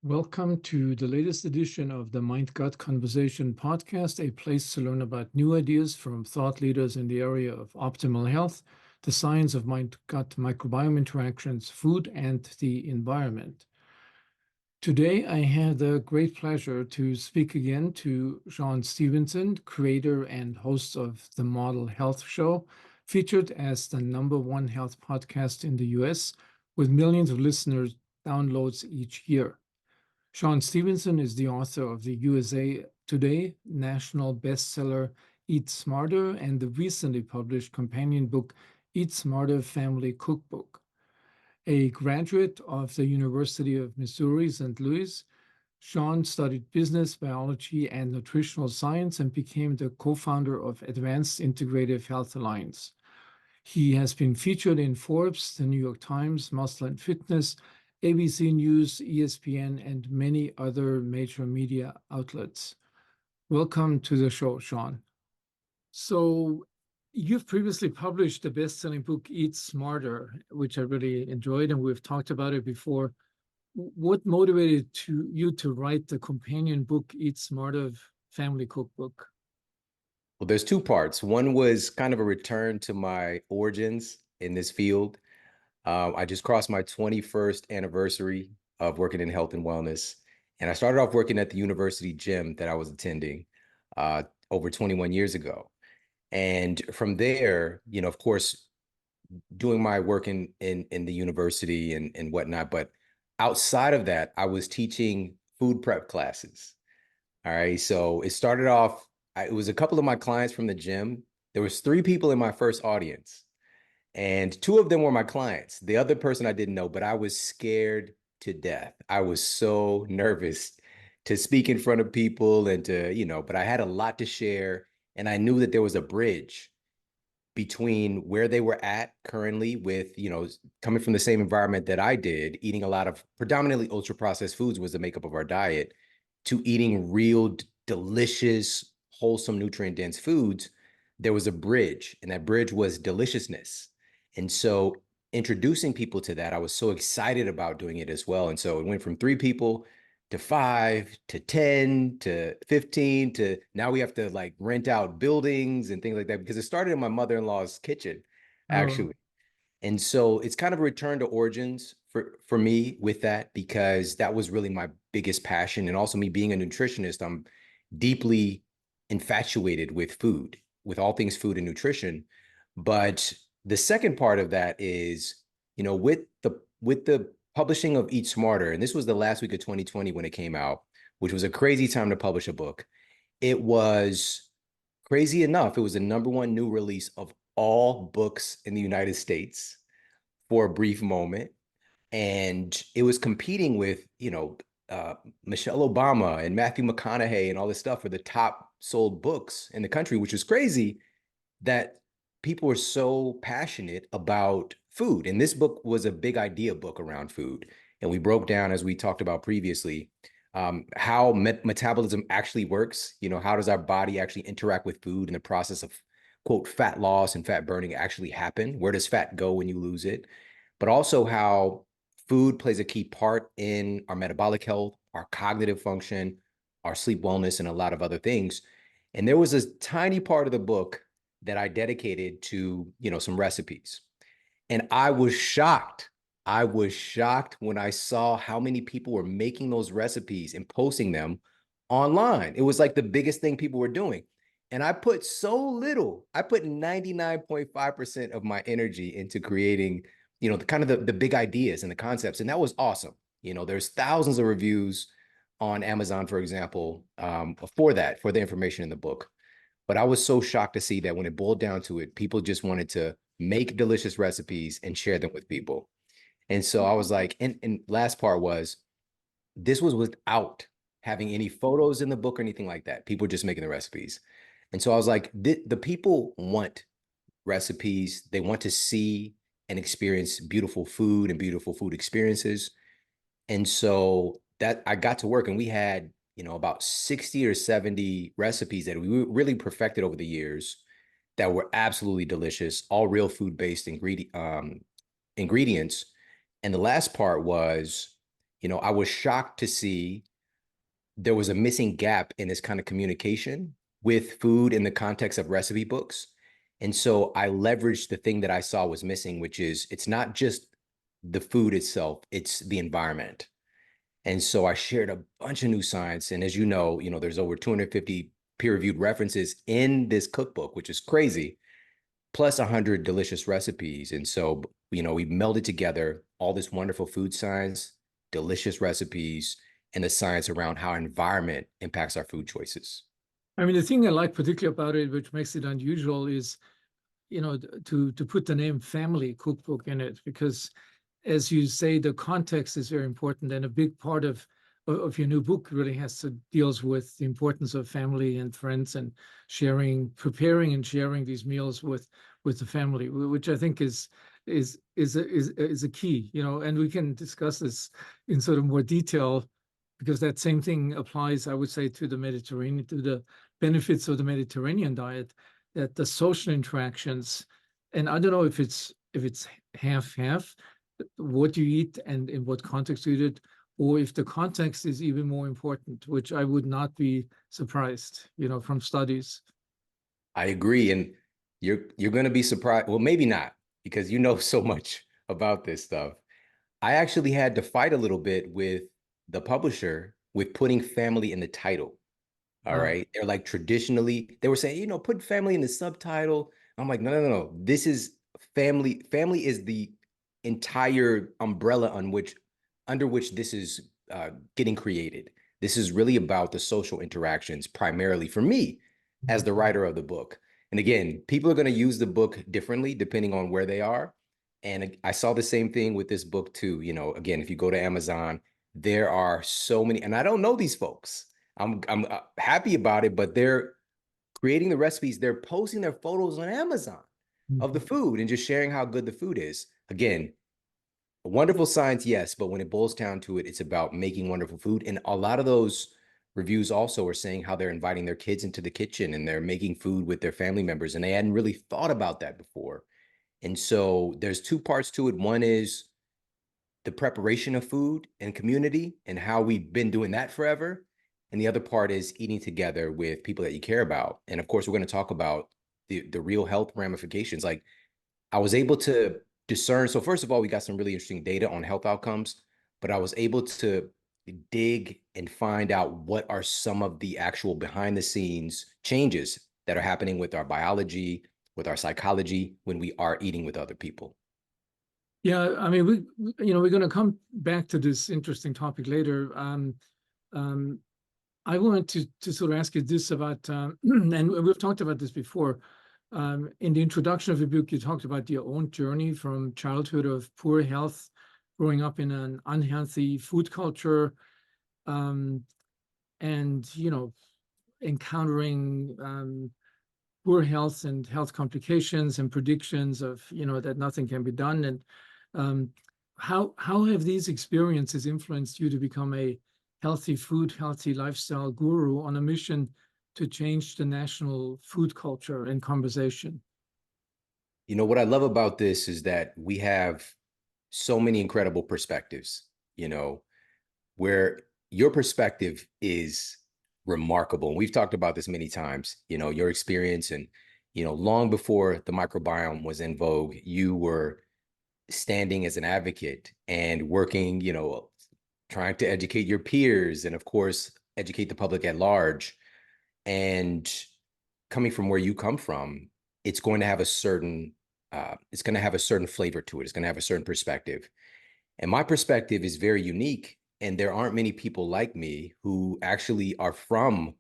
Welcome to the latest edition of the Mind Gut Conversation podcast, a place to learn about new ideas from thought leaders in the area of optimal health, the science of mind gut microbiome interactions, food, and the environment. Today, I have the great pleasure to speak again to Shawn Stevenson, creator and host of the Model Health Show, featured as the #1 health podcast in the US, with millions of listeners downloads each year. Shawn Stevenson is the author of the USA Today national bestseller Eat Smarter and the recently published companion book Eat Smarter Family Cookbook. A graduate of the University of Missouri St. Louis, Shawn studied business, biology, and nutritional science and became the co-founder of Advanced Integrative Health Alliance. He has been featured in Forbes, the New York Times, Muscle and Fitness, ABC News, ESPN, and many other major media outlets. Welcome to the show, Shawn. So, you've previously published the best-selling book, Eat Smarter, which I really enjoyed, and we've talked about it before. What motivated you to write the companion book, Eat Smarter Family Cookbook? Well, there's two parts. One was kind of a return to my origins in this field. I just crossed my 21st anniversary of working in health and wellness. And I started off working at the university gym that I was attending over 21 years ago. And from there, of course, doing my work in the university and whatnot. But outside of that, I was teaching food prep classes. All right. So it started off, it was a couple of my clients from the gym. There was 3 people in my first audience, and 2 of them were my clients. The other person I didn't know, but I was scared to death. I was so nervous to speak in front of people and but I had a lot to share. And I knew that there was a bridge between where they were at currently with, coming from the same environment that I did, eating a lot of predominantly ultra processed foods was the makeup of our diet, to eating real delicious, wholesome, nutrient dense foods. There was a bridge, and that bridge was deliciousness. And so introducing people to that, I was so excited about doing it as well. And so it went from 3 people to 5 to 10 to 15 to now we have to like rent out buildings and things like that, because it started in my mother-in-law's kitchen, Oh, actually. And so it's kind of a return to origins for me with that, because that was really my biggest passion. And also, me being a nutritionist, I'm deeply infatuated with food, with all things food and nutrition. But the second part of that is, with the publishing of Eat Smarter, and this was the last week of 2020 when it came out, which was a crazy time to publish a book. It was crazy enough. It was the #1 new release of all books in the United States for a brief moment. And it was competing with, Michelle Obama and Matthew McConaughey and all this stuff for the top sold books in the country, which is crazy that people are so passionate about food. And this book was a big idea book around food. And we broke down, as we talked about previously, how metabolism actually works. How does our body actually interact with food, and the process of, quote, fat loss and fat burning actually happen? Where does fat go when you lose it? But also how food plays a key part in our metabolic health, our cognitive function, our sleep wellness, and a lot of other things. And there was a tiny part of the book that I dedicated to, some recipes. And I was shocked. I was shocked when I saw how many people were making those recipes and posting them online. It was like the biggest thing people were doing. And I put so little, I put 99.5% of my energy into creating, the kind of the big ideas and the concepts. And that was awesome. There's thousands of reviews on Amazon, for example, for the information in the book. But I was so shocked to see that when it boiled down to it, people just wanted to make delicious recipes and share them with people. And so I was like, and last part was, this was without having any photos in the book or anything like that. People were just making the recipes. And so I was like, the people want recipes. They want to see and experience beautiful food and beautiful food experiences. And so that I got to work, and we had, about 60 or 70 recipes that we really perfected over the years that were absolutely delicious, all real food-based ingredients. And the last part was, I was shocked to see there was a missing gap in this kind of communication with food in the context of recipe books. And so I leveraged the thing that I saw was missing, which is it's not just the food itself, it's the environment. And so I shared a bunch of new science. And as there's over 250 peer-reviewed references in this cookbook, which is crazy, plus 100 delicious recipes. And so, we melded together all this wonderful food science, delicious recipes, and the science around how environment impacts our food choices. I mean, the thing I like particularly about it, which makes it unusual, is, to put the name family cookbook in it, because as you say, the context is very important, and a big part of your new book really deals with the importance of family and friends and preparing and sharing these meals with the family, which I think is a key, and we can discuss this in sort of more detail, because that same thing applies, I would say, to the benefits of the Mediterranean diet, that the social interactions, and I don't know if it's half what you eat and in what context you eat it, or if the context is even more important, which I would not be surprised, from studies. I agree. And you're going to be surprised. Well, maybe not, because you know so much about this stuff. I actually had to fight a little bit with the publisher with putting family in the title. All Wow. right. They're like traditionally, they were saying, put family in the subtitle. I'm like, no, no, no, no. This is family. Family is the entire umbrella under which this is getting created. This is really about the social interactions, primarily for me as the writer of the book. And again, people are going to use the book differently depending on where they are. And I saw the same thing with this book too. Again, if you go to Amazon, there are so many, and I don't know these folks. I'm happy about it, but they're creating the recipes. They're posting their photos on Amazon of the Mhm. food and just sharing how good the food is. Again, wonderful science, yes, but when it boils down to it, it's about making wonderful food. And a lot of those reviews also are saying how they're inviting their kids into the kitchen and they're making food with their family members, and they hadn't really thought about that before. And so there's two parts to it. One is the preparation of food and community and how we've been doing that forever. And the other part is eating together with people that you care about. And of course, we're going to talk about the real health ramifications. Like, I was able to discern. So first of all, we got some really interesting data on health outcomes, but I was able to dig and find out what are some of the actual behind the scenes changes that are happening with our biology, with our psychology when we are eating with other people. Yeah, I mean, we're going to come back to this interesting topic later. Um, I wanted to sort of ask you this about, and we've talked about this before. In the introduction of the book, you talked about your own journey from childhood of poor health, growing up in an unhealthy food culture, um, and encountering poor health and health complications and predictions of that nothing can be done. And um, how have these experiences influenced you to become a healthy food, healthy lifestyle guru on a mission to change the national food culture and conversation? What I love about this is that we have so many incredible perspectives, where your perspective is remarkable. And we've talked about this many times, your experience and, long before the microbiome was in vogue, you were standing as an advocate and working, trying to educate your peers and of course, educate the public at large. And coming from where you come from, it's going to have a certain flavor to it. It's going to have a certain perspective. And my perspective is very unique. And there aren't many people like me who actually are from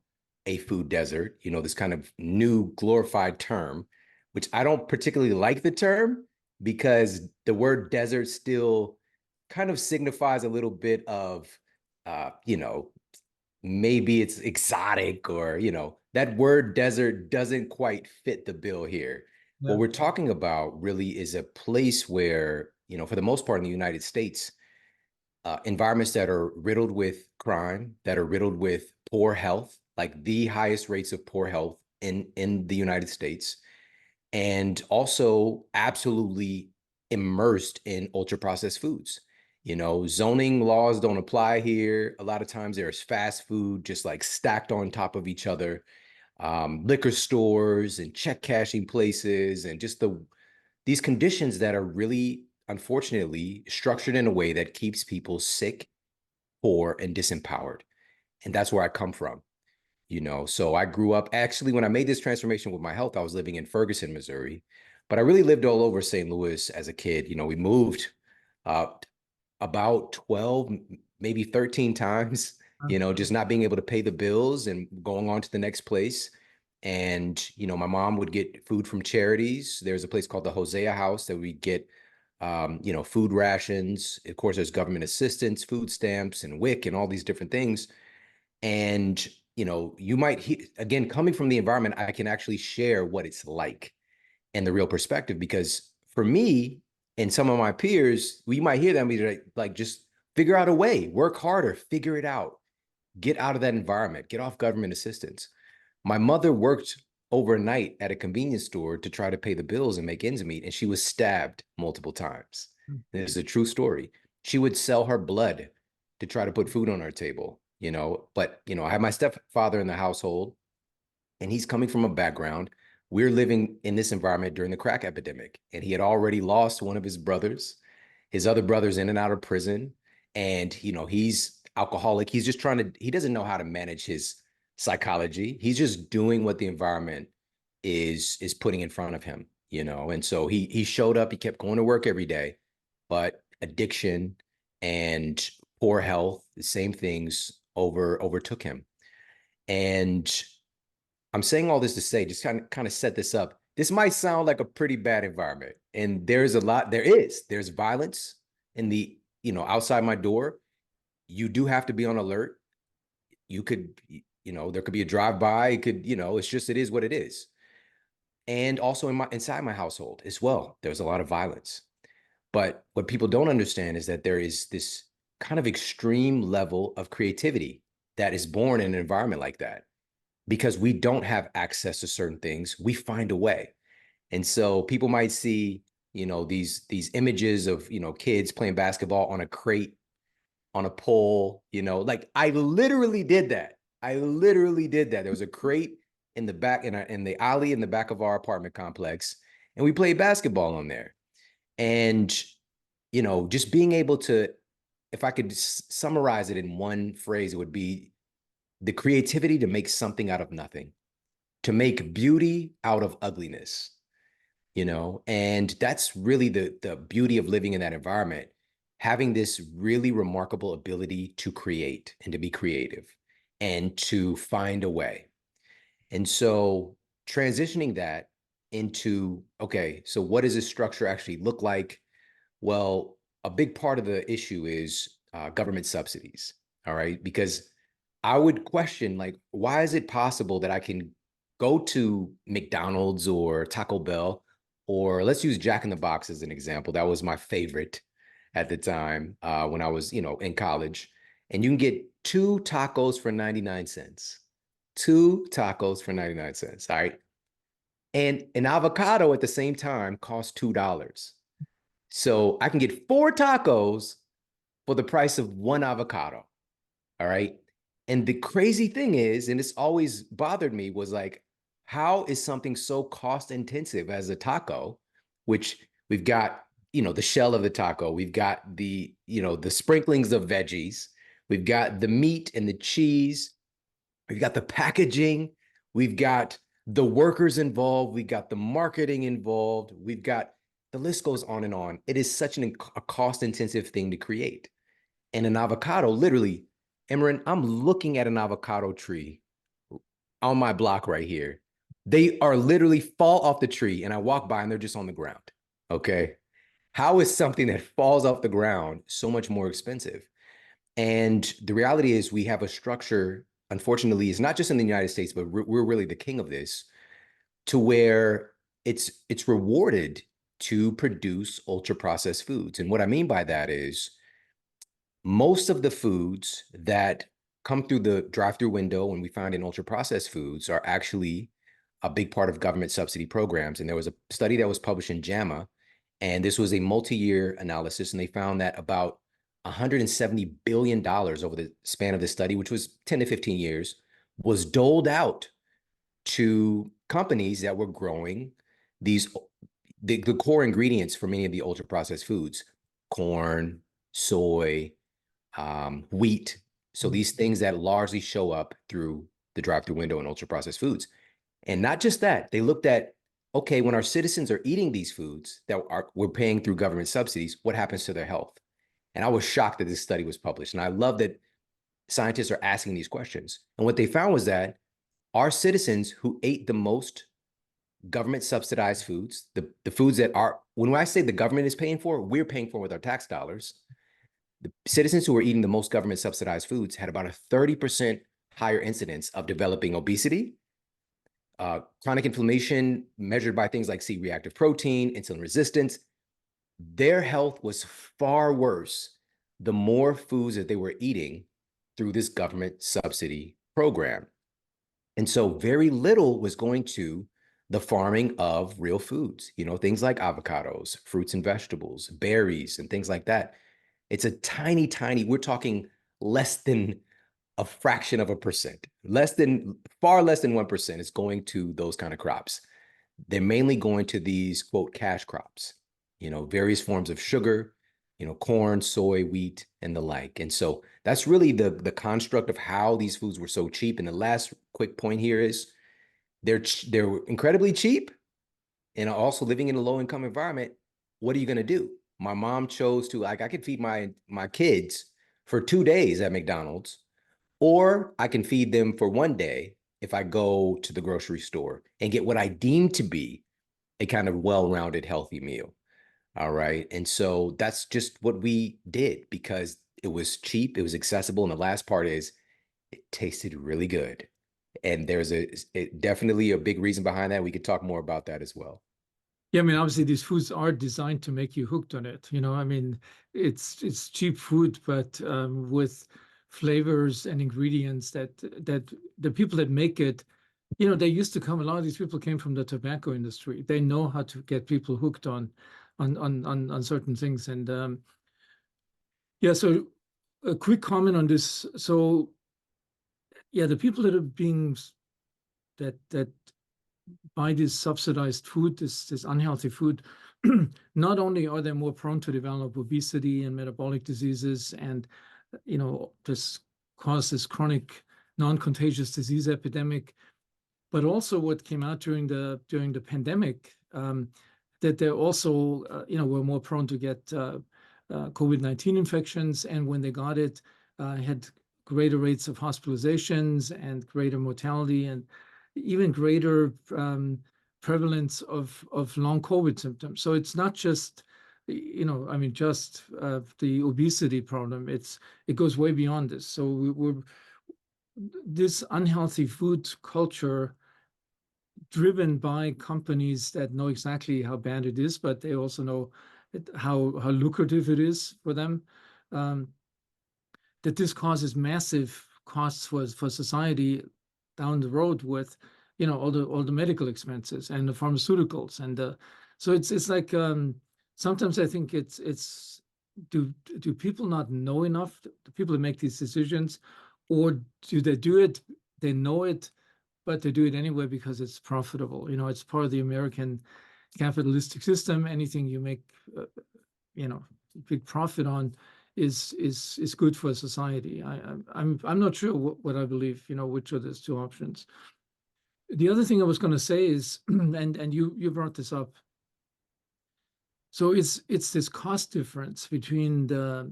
a food desert, this kind of new glorified term, which I don't particularly like the term because the word desert still kind of signifies a little bit of, maybe it's exotic or, that word desert doesn't quite fit the bill here. What Yeah. we're talking about really is a place where, for the most part in the United States, environments that are riddled with crime, that are riddled with poor health, like the highest rates of poor health in the United States, and also absolutely immersed in ultra processed foods. You know, zoning laws don't apply here. A lot of times there's fast food just like stacked on top of each other, liquor stores and check cashing places, and just these conditions that are really, unfortunately, structured in a way that keeps people sick, poor, and disempowered. And that's where I come from. You know, so I grew up actually when I made this transformation with my health, I was living in Ferguson, Missouri, but I really lived all over St. Louis as a kid. You know, we moved uh, about 12, maybe 13 times, you know, just not being able to pay the bills and going on to the next place. And, you know, my mom would get food from charities. There's a place called the Hosea House that we get, you know, food rations. Of course, there's government assistance, food stamps, and WIC, and all these different things. And, you know, you might, again, coming from the environment, I can actually share what it's like and the real perspective, because for me and some of my peers, we might hear them be like, just figure out a way, work harder, figure it out, get out of that environment, get off government assistance. My mother worked overnight at a convenience store to try to pay the bills and make ends meet, and she was stabbed multiple times. This is a true story. She would sell her blood to try to put food on our table, you know. But, you know, I have my stepfather in the household, and he's coming from a background. We're living in this environment during the crack epidemic, and he had already lost one of his brothers. His other brother's in and out of prison, and, you know, he's alcoholic. He's just trying to, he doesn't know how to manage his psychology. He's just doing what the environment is putting in front of him, you know. And so he showed up, he kept going to work every day, but addiction and poor health, the same things overtook him. And I'm saying all this to say, just kind of set this up. This might sound like a pretty bad environment, and there's a lot. There's violence in the, you know, outside my door. You do have to be on alert. You could, you know, there could be a drive-by. It could, you know, it's just, it is what it is. And also inside my household as well, there's a lot of violence. But what people don't understand is that there is this kind of extreme level of creativity that is born in an environment like that. Because we don't have access to certain things, we find a way. And so people might see, you know, these images of, you know, kids playing basketball on a crate, on a pole, you know, like I literally did that. I literally did that. There was a crate in the back, in the alley in the back of our apartment complex, and we played basketball on there. And, you know, just being able to, if I could summarize it in one phrase, it would be the creativity to make something out of nothing, to make beauty out of ugliness, you know. And that's really the beauty of living in that environment, having this really remarkable ability to create and to be creative and to find a way. And so transitioning that into, okay, so what does this structure actually look like? Well, a big part of the issue is government subsidies, all right? Because I would question, like, why is it possible that I can go to McDonald's or Taco Bell, or let's use Jack in the Box as an example. That was my favorite at the time when I was, you know, in college. And you can get two tacos for 99 cents. Two tacos for 99 cents, all right? And an avocado at the same time costs $2. So I can get four tacos for the price of one avocado, all right? And the crazy thing is, and it's always bothered me, was like, how is something so cost intensive as a taco, which we've got, you know, the shell of the taco, we've got the, you know, the sprinklings of veggies, we've got the meat and the cheese, we've got the packaging, we've got the workers involved, we've got the marketing involved, we've got, the list goes on and on. It is such a cost intensive thing to create. And an avocado, literally, Emran, I'm looking at an avocado tree on my block right here. They are literally fall off the tree, and I walk by and they're just on the ground. Okay. How is something that falls off the ground so much more expensive? And the reality is, we have a structure, unfortunately, it's not just in the United States, but we're really the king of this, to where it's rewarded to produce ultra processed foods. And what I mean by that is, most of the foods that come through the drive-through window when we find in ultra processed foods are actually a big part of government subsidy programs. And there was a study that was published in JAMA, and this was a multi-year analysis, and they found that about $170 billion over the span of the study, which was 10 to 15 years, was doled out to companies that were growing the core ingredients for many of the ultra processed foods: corn, soy, wheat. So these things that largely show up through the drive-through window in ultra processed foods. And not just that, they looked at, okay, when our citizens are eating these foods that we're paying through government subsidies, what happens to their health? And I was shocked that this study was published. And I love that scientists are asking these questions. And what they found was that our citizens who ate the most government subsidized foods, the foods that are, when I say the government is paying for, we're paying for with our tax dollars. The citizens who were eating the most government subsidized foods had about a 30% higher incidence of developing obesity, chronic inflammation measured by things like C-reactive protein, insulin resistance. Their health was far worse the more foods that they were eating through this government subsidy program. And so very little was going to the farming of real foods, things like avocados, fruits and vegetables, berries, and things like that. It's a tiny, we're talking less than a fraction of a percent, far less than 1% is going to those kind of crops. They're mainly going to these, quote, cash crops, various forms of sugar, corn, soy, wheat, and the like. And so that's really the construct of how these foods were so cheap. And the last quick point here is they're incredibly cheap, and also living in a low income environment. What are you going to do? My mom chose to, I could feed my kids for 2 days at McDonald's, or I can feed them for 1 day if I go to the grocery store and get what I deem to be a kind of well-rounded, healthy meal. All right. And so that's just what we did because it was cheap, it was accessible. And the last part is it tasted really good. And there's definitely a big reason behind that. We could talk more about that as well. Yeah, I mean, obviously these foods are designed to make you hooked on it. I mean, it's cheap food, but with flavors and ingredients that the people that make it, they used to come. A lot of these people came from the tobacco industry. They know how to get people hooked on certain things. And yeah, so a quick comment on this. So yeah, the people that are being that buy this subsidized food, this unhealthy food, not only are they more prone to develop obesity and metabolic diseases, and this causes chronic non-contagious disease epidemic, but also what came out during the pandemic, that they're also were more prone to get COVID-19 infections, and when they got it, had greater rates of hospitalizations and greater mortality and even greater prevalence of long COVID symptoms. So it's not just, I mean, just the obesity problem. It goes way beyond this. So this unhealthy food culture driven by companies that know exactly how bad it is, but they also know how lucrative it is for them, that this causes massive costs for society down the road with all the medical expenses and the pharmaceuticals. And so it's like sometimes I think it's do people not know enough, the people that make these decisions, or do they do it, they know it, but they do it anyway because it's profitable. It's part of the American capitalistic system. Anything you make big profit on is good for society. I'm not sure what I believe, which of those two options. The other thing I was going to say is, and you brought this up. So it's this cost difference between the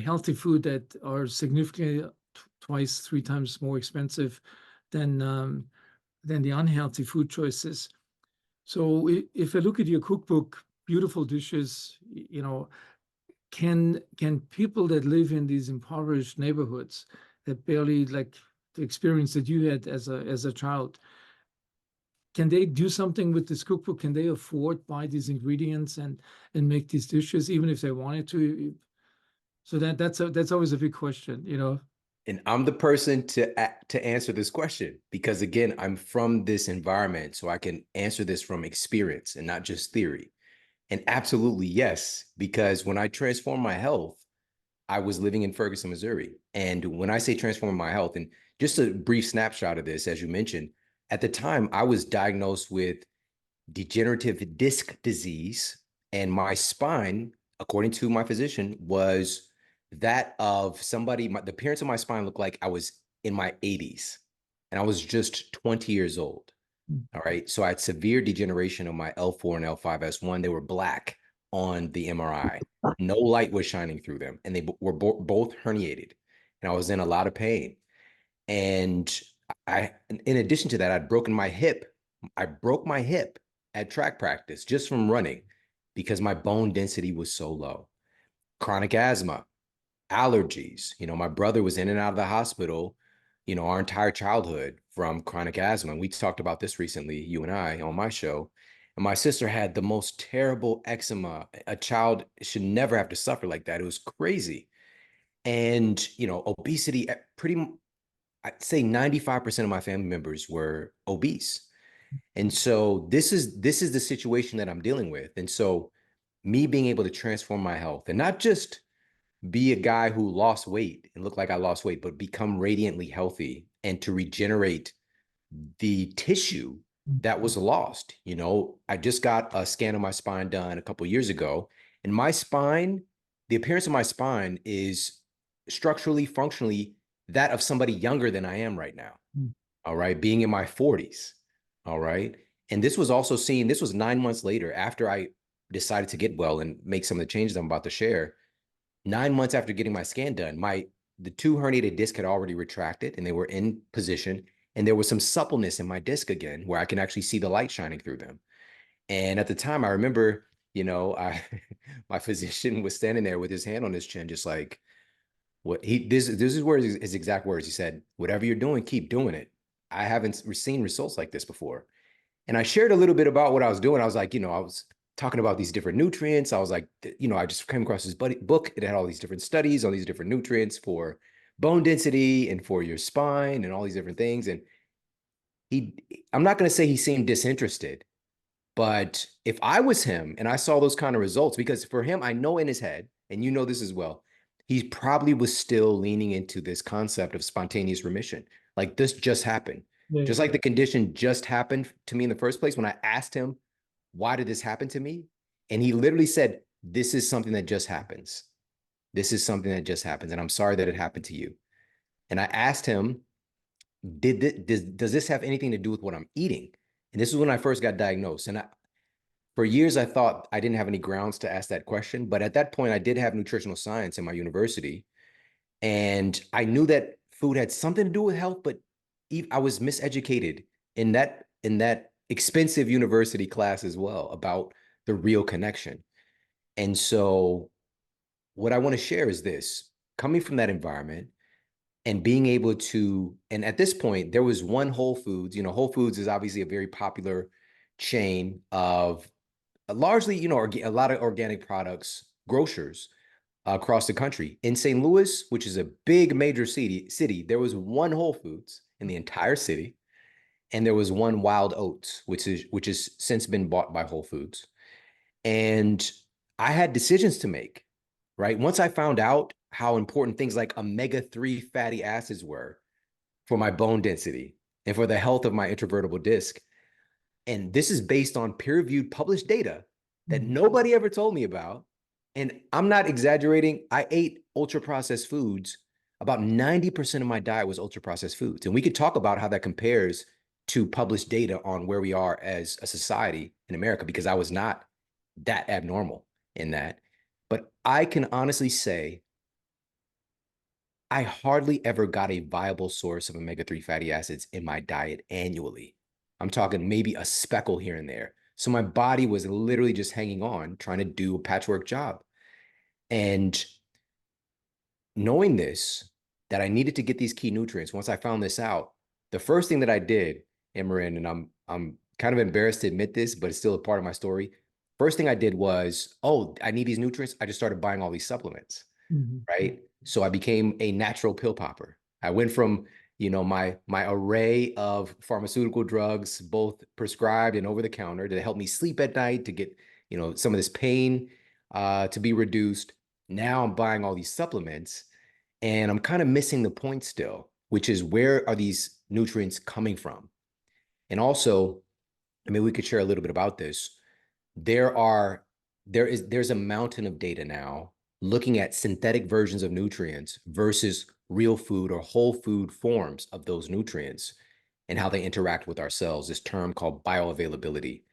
healthy food that are significantly twice, 3 times more expensive than the unhealthy food choices. So if I look at your cookbook, beautiful dishes, can people that live in these impoverished neighborhoods that barely, like the experience that you had as a child, can they do something with this cookbook? Can they afford buy these ingredients and make these dishes even if they wanted to? So that's always a big question, And I'm the person to answer this question because, again, I'm from this environment, so I can answer this from experience and not just theory. And absolutely yes, because when I transformed my health, I was living in Ferguson, Missouri. And when I say transforming my health, and just a brief snapshot of this, as you mentioned, at the time I was diagnosed with degenerative disc disease, and my spine, according to my physician, was that of somebody, the appearance of my spine looked like I was in my 80s and I was just 20 years old. All right. So I had severe degeneration of my L4 and L5S1. They were black on the MRI. No light was shining through them, and they were both herniated. And I was in a lot of pain. And in addition to that, I'd broken my hip. I broke my hip at track practice just from running because my bone density was so low. Chronic asthma, allergies. My brother was in and out of the hospital, our entire childhood from chronic asthma. And we talked about this recently, you and I, on my show. And my sister had the most terrible eczema. A child should never have to suffer like that. It was crazy. And, obesity, I'd say 95% of my family members were obese. And so this is the situation that I'm dealing with. And so me being able to transform my health and not just be a guy who lost weight and look like I lost weight, but become radiantly healthy and to regenerate the tissue that was lost. I just got a scan of my spine done a couple of years ago, and my spine, the appearance of my spine is structurally, functionally that of somebody younger than I am right now. All right. Being in my 40s. All right. And this was also seen, this was 9 months later after I decided to get well and make some of the changes I'm about to share. 9 months after getting my scan done, the two herniated discs had already retracted and they were in position. And there was some suppleness in my disc again, where I can actually see the light shining through them. And at the time, I remember, my physician was standing there with his hand on his chin, just like, this is where his exact words. He said, "Whatever you're doing, keep doing it. I haven't seen results like this before." And I shared a little bit about what I was doing. I was like, I was talking about these different nutrients. I was like, I just came across this book. It had all these different studies on these different nutrients for bone density and for your spine and all these different things. And I'm not going to say he seemed disinterested, but if I was him and I saw those kind of results, because for him, I know in his head, and this as well, he probably was still leaning into this concept of spontaneous remission. Like this just happened. Yeah. Just like the condition just happened to me in the first place when I asked him, why did this happen to me? And he literally said, this is something that just happens. This is something that just happens. And I'm sorry that it happened to you. And I asked him, does this have anything to do with what I'm eating? And this is when I first got diagnosed. And for years, I thought I didn't have any grounds to ask that question. But at that point, I did have nutritional science in my university. And I knew that food had something to do with health, but I was miseducated in that expensive university class as well about the real connection. And so what I want to share is this: coming from that environment and being able to, and at this point, there was one Whole Foods. Whole Foods is obviously a very popular chain of largely, a lot of organic products, grocers across the country. In St. Louis, which is a big major city, there was one Whole Foods in the entire city, and there was one Wild Oats, which has since been bought by Whole Foods. And I had decisions to make, right? Once I found out how important things like omega-3 fatty acids were for my bone density and for the health of my intervertebral disc, and this is based on peer-reviewed published data that nobody ever told me about. And I'm not exaggerating. I ate ultra-processed foods. About 90% of my diet was ultra-processed foods. And we could talk about how that compares to published data on where we are as a society in America, because I was not that abnormal in that. But I can honestly say I hardly ever got a viable source of omega-3 fatty acids in my diet annually. I'm talking maybe a speckle here and there. So my body was literally just hanging on, trying to do a patchwork job. And knowing this, that I needed to get these key nutrients, once I found this out, the first thing that I did, Amarin, and I'm kind of embarrassed to admit this, but it's still a part of my story. First thing I did was, I need these nutrients. I just started buying all these supplements, right? So I became a natural pill popper. I went from, my array of pharmaceutical drugs, both prescribed and over the counter, to help me sleep at night, to get, some of this pain to be reduced, Now I'm buying all these supplements and I'm kind of missing the point still, which is where are these nutrients coming from? And also, I mean, we could share a little bit about this. There are there's a mountain of data now looking at synthetic versions of nutrients versus real food or whole food forms of those nutrients and how they interact with our cells, this term called bioavailability.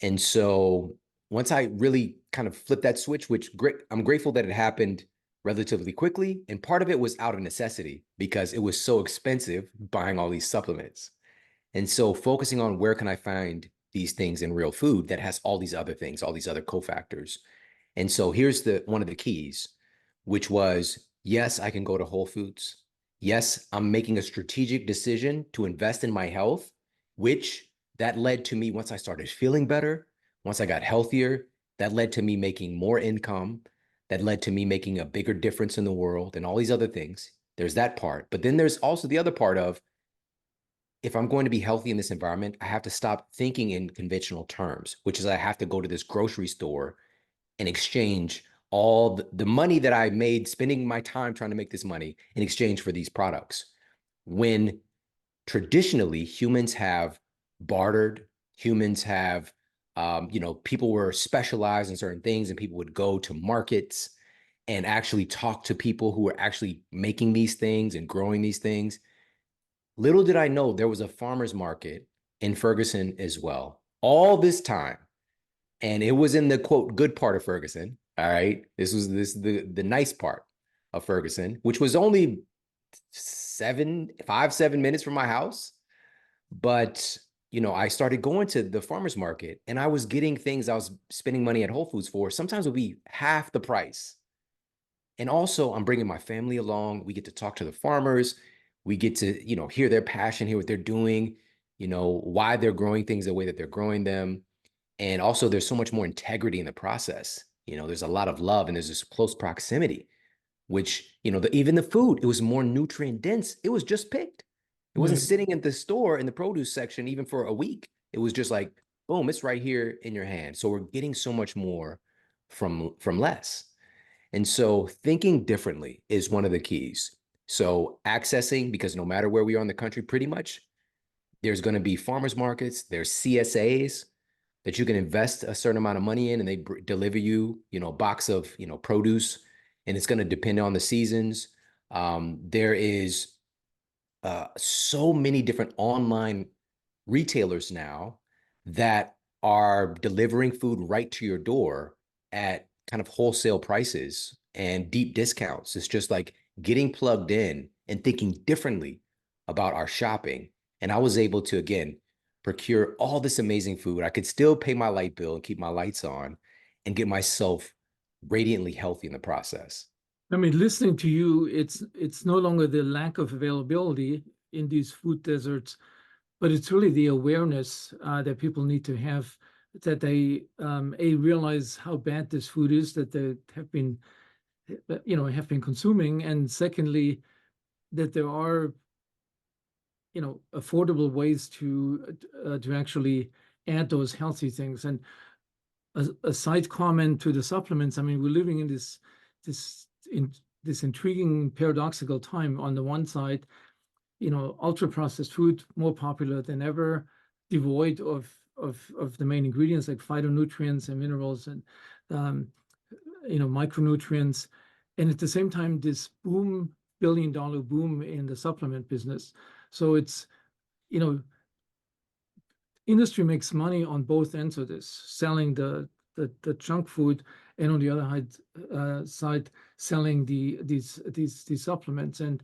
And so once I really kind of flipped that switch, which great, I'm grateful that it happened relatively quickly. And part of it was out of necessity because it was so expensive buying all these supplements. And so focusing on where can I find these things in real food that has all these other things, all these other cofactors. And so here's the one of the keys, which was, yes, I can go to Whole Foods. Yes, I'm making a strategic decision to invest in my health, which that led to me once I started feeling better, once I got healthier, that led to me making more income, that led to me making a bigger difference in the world and all these other things. There's that part. But then there's also the other part of, if I'm going to be healthy in this environment, I have to stop thinking in conventional terms, which is I have to go to this grocery store and exchange all the money that I made spending my time trying to make this money in exchange for these products. When traditionally humans have bartered, humans have, people were specialized in certain things and people would go to markets and actually talk to people who were actually making these things and growing these things. Little did I know there was a farmer's market in Ferguson as well, all this time. And it was in the quote good part of Ferguson. All right. This was the nice part of Ferguson, which was only 7 minutes from my house. But I started going to the farmer's market and I was getting things I was spending money at Whole Foods for. Sometimes it would be half the price. And also, I'm bringing my family along. We get to talk to the farmers. We get to, hear their passion, hear what they're doing, why they're growing things the way that they're growing them. And also, there's so much more integrity in the process. There's a lot of love and there's this close proximity, which, even the food, it was more nutrient dense. It was just picked. It wasn't Yeah. sitting in the store in the produce section, even for a week. It was just like, boom, it's right here in your hand. So we're getting so much more from less. And so thinking differently is one of the keys. So accessing, because no matter where we are in the country, pretty much, there's going to be farmers markets, there's CSAs that you can invest a certain amount of money in, and they deliver you, a box of, produce, and it's going to depend on the seasons. There is so many different online retailers now that are delivering food right to your door at kind of wholesale prices and deep discounts. It's just like getting plugged in and thinking differently about our shopping. And I was able to, again, procure all this amazing food. I could still pay my light bill and keep my lights on and get myself radiantly healthy in the process. I mean, listening to you, it's no longer the lack of availability in these food deserts, but it's really the awareness that people need to have, that they realize how bad this food is that they have been consuming, and secondly, that there are affordable ways to actually add those healthy things. And a side comment to the supplements, I mean, we're living in this intriguing paradoxical time. On the one side, ultra processed food more popular than ever, devoid of the main ingredients like phytonutrients and minerals and micronutrients, and at the same time this billion-dollar boom in the supplement business. So it's industry makes money on both ends of this, selling the junk food, and on the other side selling these supplements. And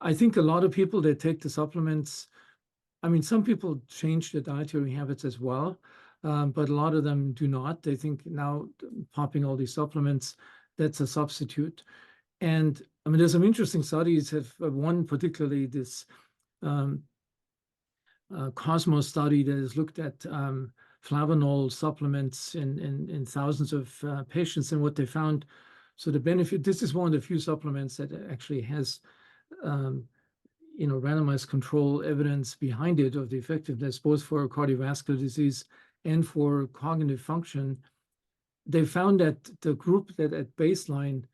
I think a lot of people that take the supplements, I mean, some people change their dietary habits as well, but a lot of them do not. They think now popping all these supplements, that's a substitute. And I mean, there's some interesting studies. Have one particularly this Cosmos study that has looked at flavonol supplements in thousands of patients, and what they found. So the benefit, this is one of the few supplements that actually has randomized control evidence behind it of the effectiveness, both for cardiovascular disease and for cognitive function. They found that the group that at baseline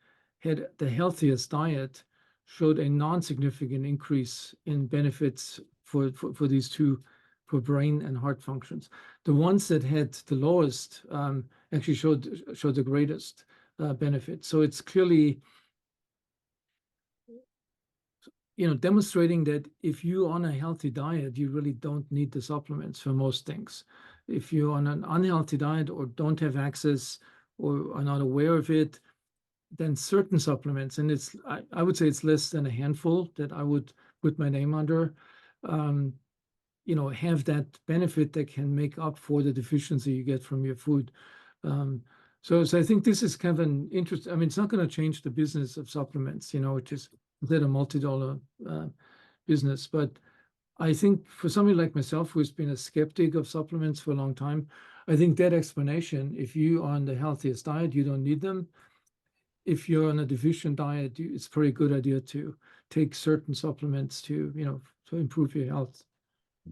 had the healthiest diet showed a non-significant increase in benefits for these two, for brain and heart functions. The ones that had the lowest actually showed the greatest benefit. So it's clearly, demonstrating that if you're on a healthy diet, you really don't need the supplements for most things. If you're on an unhealthy diet or don't have access or are not aware of it, then certain supplements, and I would say it's less than a handful that I would put my name under, have that benefit that can make up for the deficiency you get from your food. So I think this is kind of an interest. I mean, it's not going to change the business of supplements, which is a multi-dollar business. But I think for somebody like myself, who's been a skeptic of supplements for a long time, I think that explanation, if you are on the healthiest diet, you don't need them. If you're on a deficient diet, it's a pretty good idea to take certain supplements to improve your health.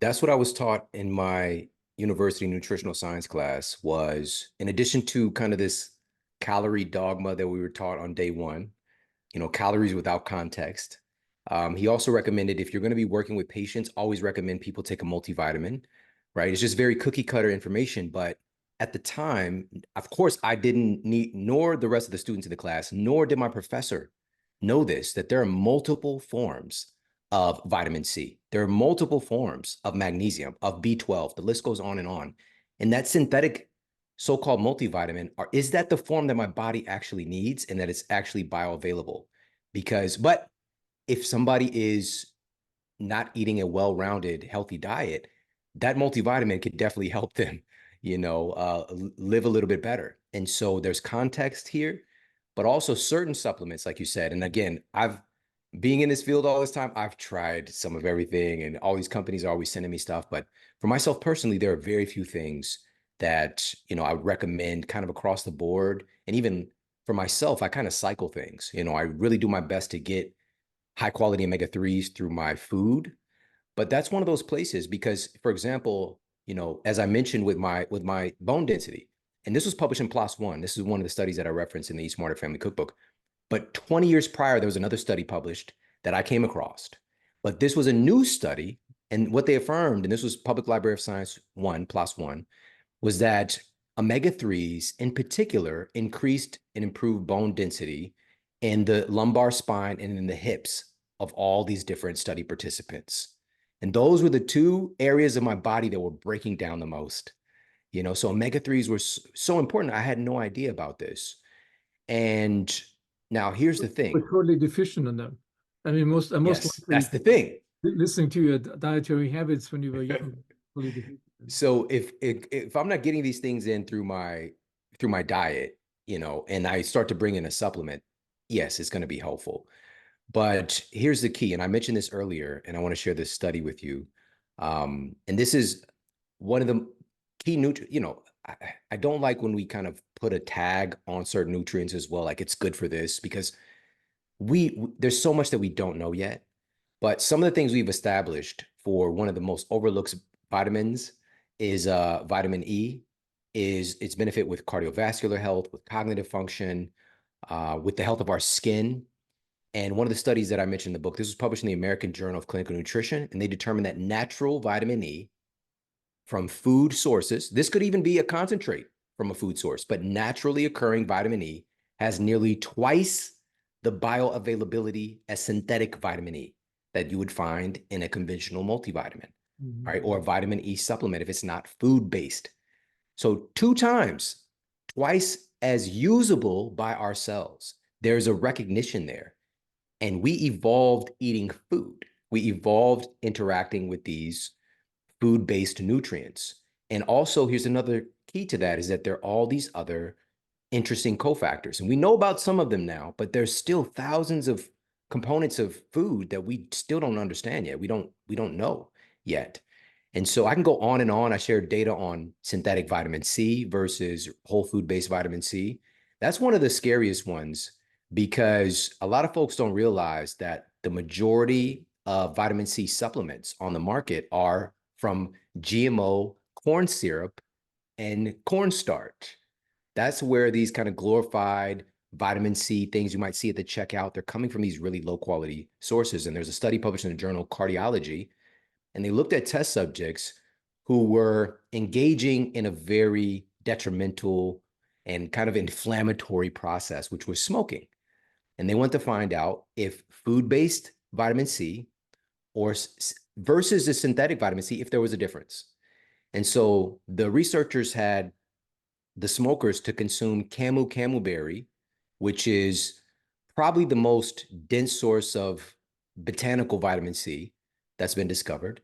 That's what I was taught in my university nutritional science class, was in addition to kind of this calorie dogma that we were taught on day one, calories without context. He also recommended, if you're going to be working with patients, always recommend people take a multivitamin, right? It's just very cookie cutter information. But at the time, of course, I didn't need, nor the rest of the students in the class, nor did my professor know this, that there are multiple forms of vitamin C. There are multiple forms of magnesium, of B12. The list goes on. And that synthetic so-called multivitamin, is that the form that my body actually needs, and that it's actually bioavailable? But if somebody is not eating a well-rounded, healthy diet, that multivitamin could definitely help them, live a little bit better. And so there's context here, but also certain supplements, like you said. And again, being in this field all this time, I've tried some of everything, and all these companies are always sending me stuff. But for myself personally, there are very few things that, I would recommend kind of across the board. And even for myself, I kind of cycle things. I really do my best to get high quality omega-3s through my food. But that's one of those places because, for example, as I mentioned with my bone density, and this was published in PLOS One. This is one of the studies that I referenced in the Eat Smarter Family Cookbook. But 20 years prior, there was another study published that I came across. But this was a new study. And what they affirmed, and this was Public Library of Science 1, PLOS One, was that omega-3s in particular increased and improved bone density in the lumbar spine and in the hips of all these different study participants. And those were the two areas of my body that were breaking down the most. So omega-3s were so important. I had no idea about this. And now here's the thing. We're totally deficient in them. I mean, most yes, that's the thing. Listening to your dietary habits when you were young. So if I'm not getting these things in through my diet, and I start to bring in a supplement, yes, it's going to be helpful. But here's the key, and I mentioned this earlier, and I want to share this study with you. And this is one of the key nutrients. I don't like when we kind of put a tag on certain nutrients as well, like it's good for this, because there's so much that we don't know yet. But some of the things we've established for one of the most overlooked vitamins is vitamin E, is its benefit with cardiovascular health, with cognitive function, with the health of our skin. And one of the studies that I mentioned in the book, this was published in the American Journal of Clinical Nutrition, and they determined that natural vitamin E from food sources, this could even be a concentrate from a food source, but naturally occurring vitamin E has nearly twice the bioavailability as synthetic vitamin E that you would find in a conventional multivitamin, right? Or a vitamin E supplement if it's not food-based. So twice as usable by our cells. There's a recognition there. And we evolved eating food. We evolved interacting with these food-based nutrients. And also, here's another key to that, is that there are all these other interesting cofactors. And we know about some of them now, but there's still thousands of components of food that we still don't understand yet. We don't know yet. And so I can go on and on. I shared data on synthetic vitamin C versus whole food-based vitamin C. That's one of the scariest ones, because a lot of folks don't realize that the majority of vitamin C supplements on the market are from GMO corn syrup and cornstarch. That's where these kind of glorified vitamin C, things you might see at the checkout, they're coming from these really low quality sources. And there's a study published in the journal Cardiology, and they looked at test subjects who were engaging in a very detrimental and kind of inflammatory process, which was smoking. And they want to find out if food-based vitamin C or versus the synthetic vitamin C, if there was a difference. And so the researchers had the smokers to consume camelberry, which is probably the most dense source of botanical vitamin C that's been discovered,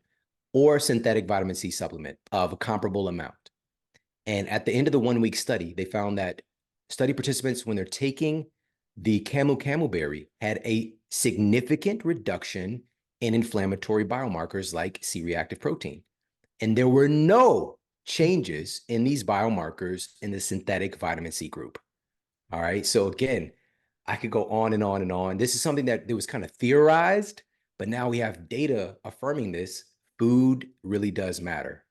or synthetic vitamin C supplement of a comparable amount. And at the end of the 1 week study, they found that study participants, when they're taking the camelberry, had a significant reduction in inflammatory biomarkers like C-reactive protein. And there were no changes in these biomarkers in the synthetic vitamin C group. All right. So again, I could go on and on and on. This is something that was kind of theorized, but now we have data affirming this. Food really does matter.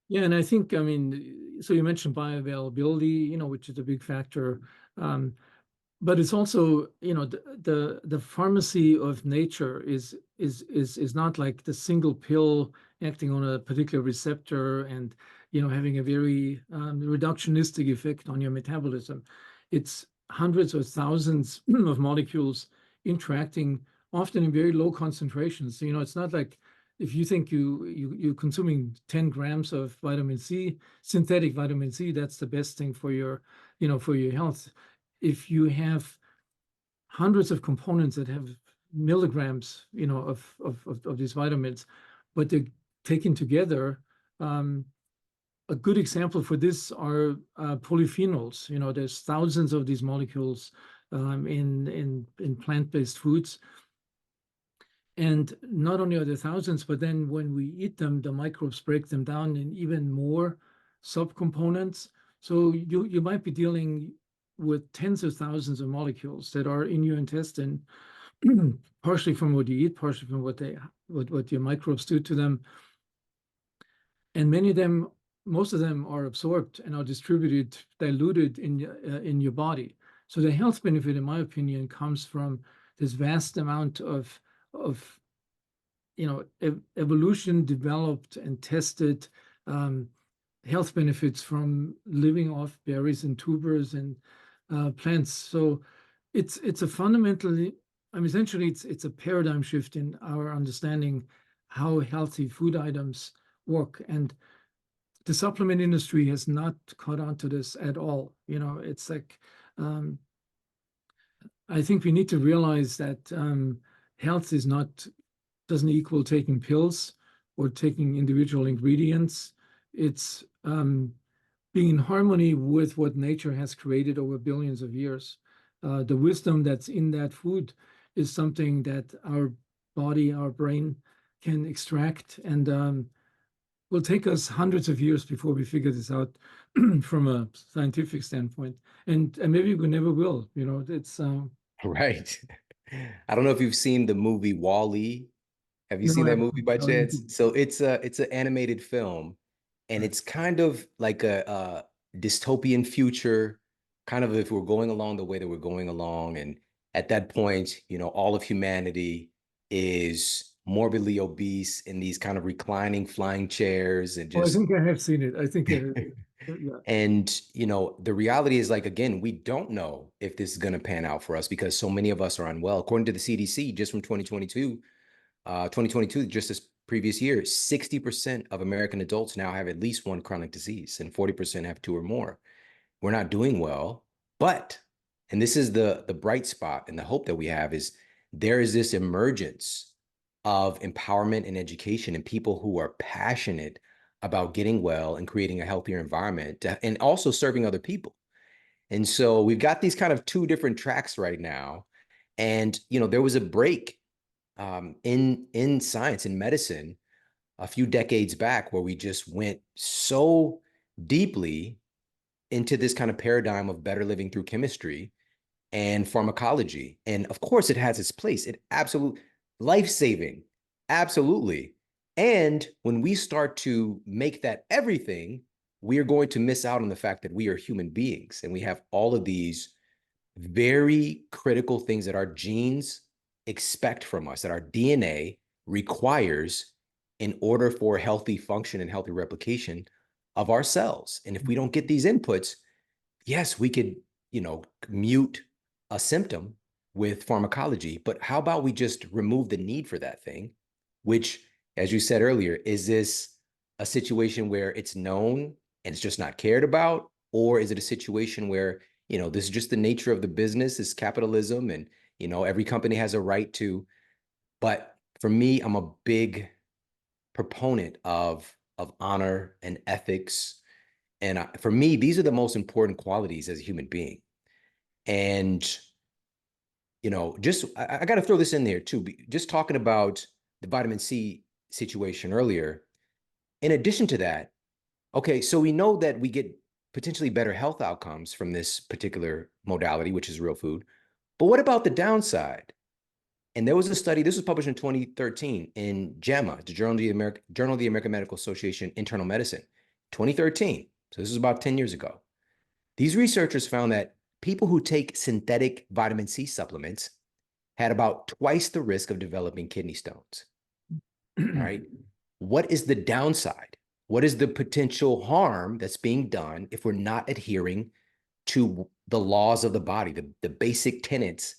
Yeah, and I think, I mean, so you mentioned bioavailability, which is a big factor. But it's also, the pharmacy of nature is not like the single pill acting on a particular receptor and having a very reductionistic effect on your metabolism. It's hundreds or thousands of molecules interacting, often in very low concentrations. It's not like if you think you're consuming 10 grams of vitamin C, synthetic vitamin C, that's the best thing for your health. If you have hundreds of components that have milligrams, of these vitamins, but they're taken together, a good example for this are polyphenols. There's thousands of these molecules in plant-based foods. And not only are there thousands, but then when we eat them, the microbes break them down in even more subcomponents. So you might be dealing with tens of thousands of molecules that are in your intestine, partially from what you eat, partially from what your microbes do to them. And most of them are absorbed and are distributed, diluted in your body. So the health benefit, in my opinion, comes from this vast amount of evolution developed and tested health benefits from living off berries and tubers and plants. So it's a fundamentally, essentially it's a paradigm shift in our understanding how healthy food items work. And the supplement industry has not caught on to this at all. It's like, I think we need to realize that health doesn't equal taking pills or taking individual ingredients. It's being in harmony with what nature has created over billions of years. The wisdom that's in that food is something that our body, our brain can extract, and will take us hundreds of years before we figure this out from a scientific standpoint. And maybe we never will. It's Right. I don't know if you've seen the movie WallE. Have you no, seen I that haven't. movie by No, chance? So it's an animated film, and it's kind of like a dystopian future, kind of if we're going along the way that we're going along. And at that point, all of humanity is morbidly obese in these kind of reclining flying chairs and I just think I have seen it. I think, yeah. and the reality is, like, again, we don't know if this is going to pan out for us because so many of us are unwell. According to the CDC, just from 2022, just this previous year, 60% of American adults now have at least one chronic disease and 40% have two or more. We're not doing well, but, and this is the bright spot and the hope that we have, is there is this emergence of empowerment and education and people who are passionate about getting well and creating a healthier environment and also serving other people. And so we've got these kind of two different tracks right now. And, there was a break in science, in medicine, a few decades back where we just went so deeply into this kind of paradigm of better living through chemistry and pharmacology. And of course, it has its place. It absolutely life-saving, absolutely. And when we start to make that everything, we are going to miss out on the fact that we are human beings and we have all of these very critical things that our genes expect from us, that our DNA requires in order for healthy function and healthy replication of our cells. And if we don't get these inputs, yes, we could, mute a symptom with pharmacology, but how about we just remove the need for that thing, which, as you said earlier, is this a situation where it's known and it's just not cared about? Or is it a situation where, this is just the nature of the business, is capitalism, and, every company has a right to, but for me, I'm a big proponent of honor and ethics. And for me, these are the most important qualities as a human being. And, just I got to throw this in there too. Just talking about the vitamin C situation earlier. In addition to that, okay, so we know that we get potentially better health outcomes from this particular modality, which is real food. But what about the downside? And there was a study, this was published in 2013 in JAMA, the Journal of the American Medical Association Internal Medicine, 2013. So this is about 10 years ago. These researchers found that people who take synthetic vitamin C supplements had about twice the risk of developing kidney stones. All right. What is the downside? What is the potential harm that's being done if we're not adhering to the laws of the body, the basic tenets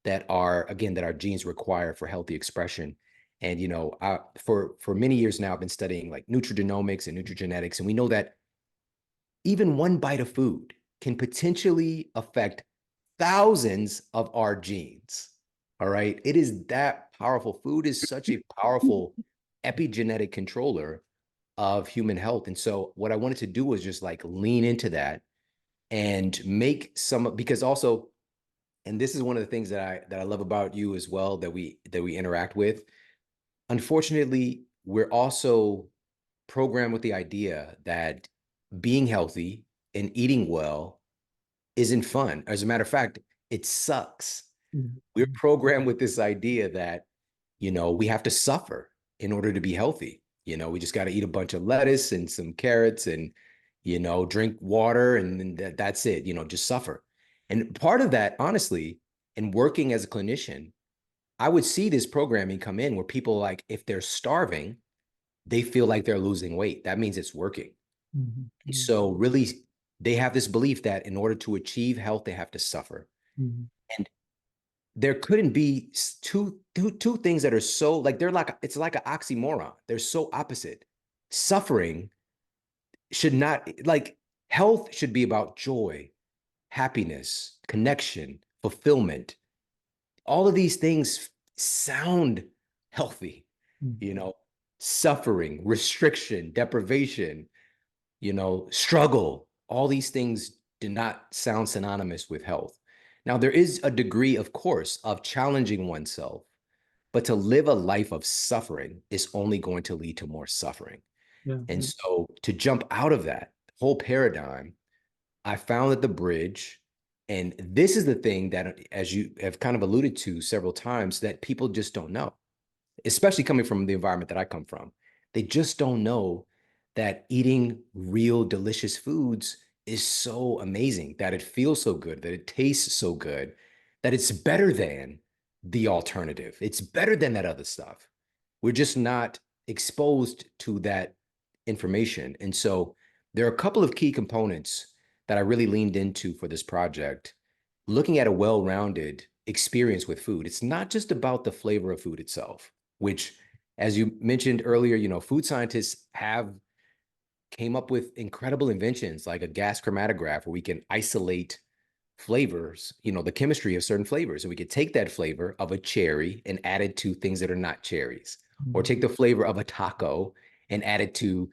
that are, again, that our genes require for healthy expression? And, for many years now, I've been studying like nutrigenomics and nutrigenetics, and we know that even one bite of food can potentially affect thousands of our genes. All right. It is that powerful. Food is such a powerful epigenetic controller of human health. And so what I wanted to do was just like lean into that and make some, because also, and this is one of the things that I love about you as well, that we interact with. Unfortunately, we're also programmed with the idea that being healthy and eating well isn't fun. As a matter of fact, it sucks. We're programmed with this idea that, we have to suffer in order to be healthy. We just got to eat a bunch of lettuce and some carrots and, drink water, and that's it, just suffer. And part of that, honestly, in working as a clinician, I would see this programming come in where people, like, if they're starving, they feel like they're losing weight. That means it's working. Mm-hmm. So really, they have this belief that in order to achieve health, they have to suffer. Mm-hmm. And there couldn't be two things that are so, like, it's like an oxymoron. They're so opposite. Suffering should not, like, health should be about joy, happiness, connection, fulfillment. All of these things sound healthy, suffering, restriction, deprivation, struggle. All these things do not sound synonymous with health. Now, there is a degree, of course, of challenging oneself, but to live a life of suffering is only going to lead to more suffering. Yeah. And so to jump out of that whole paradigm, I found that the bridge, and this is the thing that, as you have kind of alluded to several times, that people just don't know, especially coming from the environment that I come from. They just don't know that eating real delicious foods is so amazing, that it feels so good, that it tastes so good, that it's better than the alternative. It's better than that other stuff. We're just not exposed to that information. And so there are a couple of key components that I really leaned into for this project, looking at a well-rounded experience with food. It's not just about the flavor of food itself, which, as you mentioned earlier, food scientists have came up with incredible inventions like a gas chromatograph where we can isolate flavors, the chemistry of certain flavors. And we could take that flavor of a cherry and add it to things that are not cherries, or take the flavor of a taco and add it to,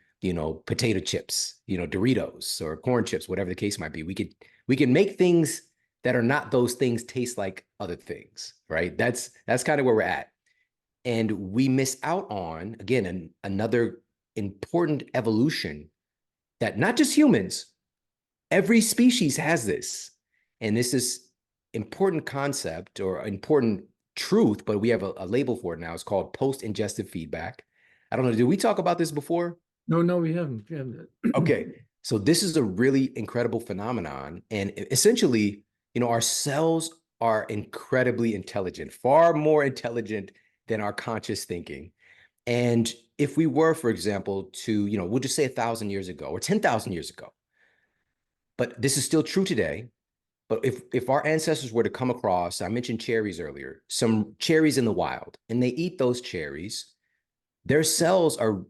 potato chips, Doritos or corn chips, whatever the case might be. We can make things that are not those things taste like other things, right? That's kind of where we're at. And we miss out on, again, another important evolution that not just humans, every species has this. And this is important concept or important truth, but we have a label for it now. It's called post-ingestive feedback. I don't know, did we talk about this before? No, we haven't. Okay. So this is a really incredible phenomenon. And essentially, Our cells are incredibly intelligent, far more intelligent than our conscious thinking. And if we were, for example, to, we'll just say 1,000 years ago or 10,000 years ago, but this is still true today. But if our ancestors were to come across, I mentioned cherries earlier, some cherries in the wild, and they eat those cherries, their cells are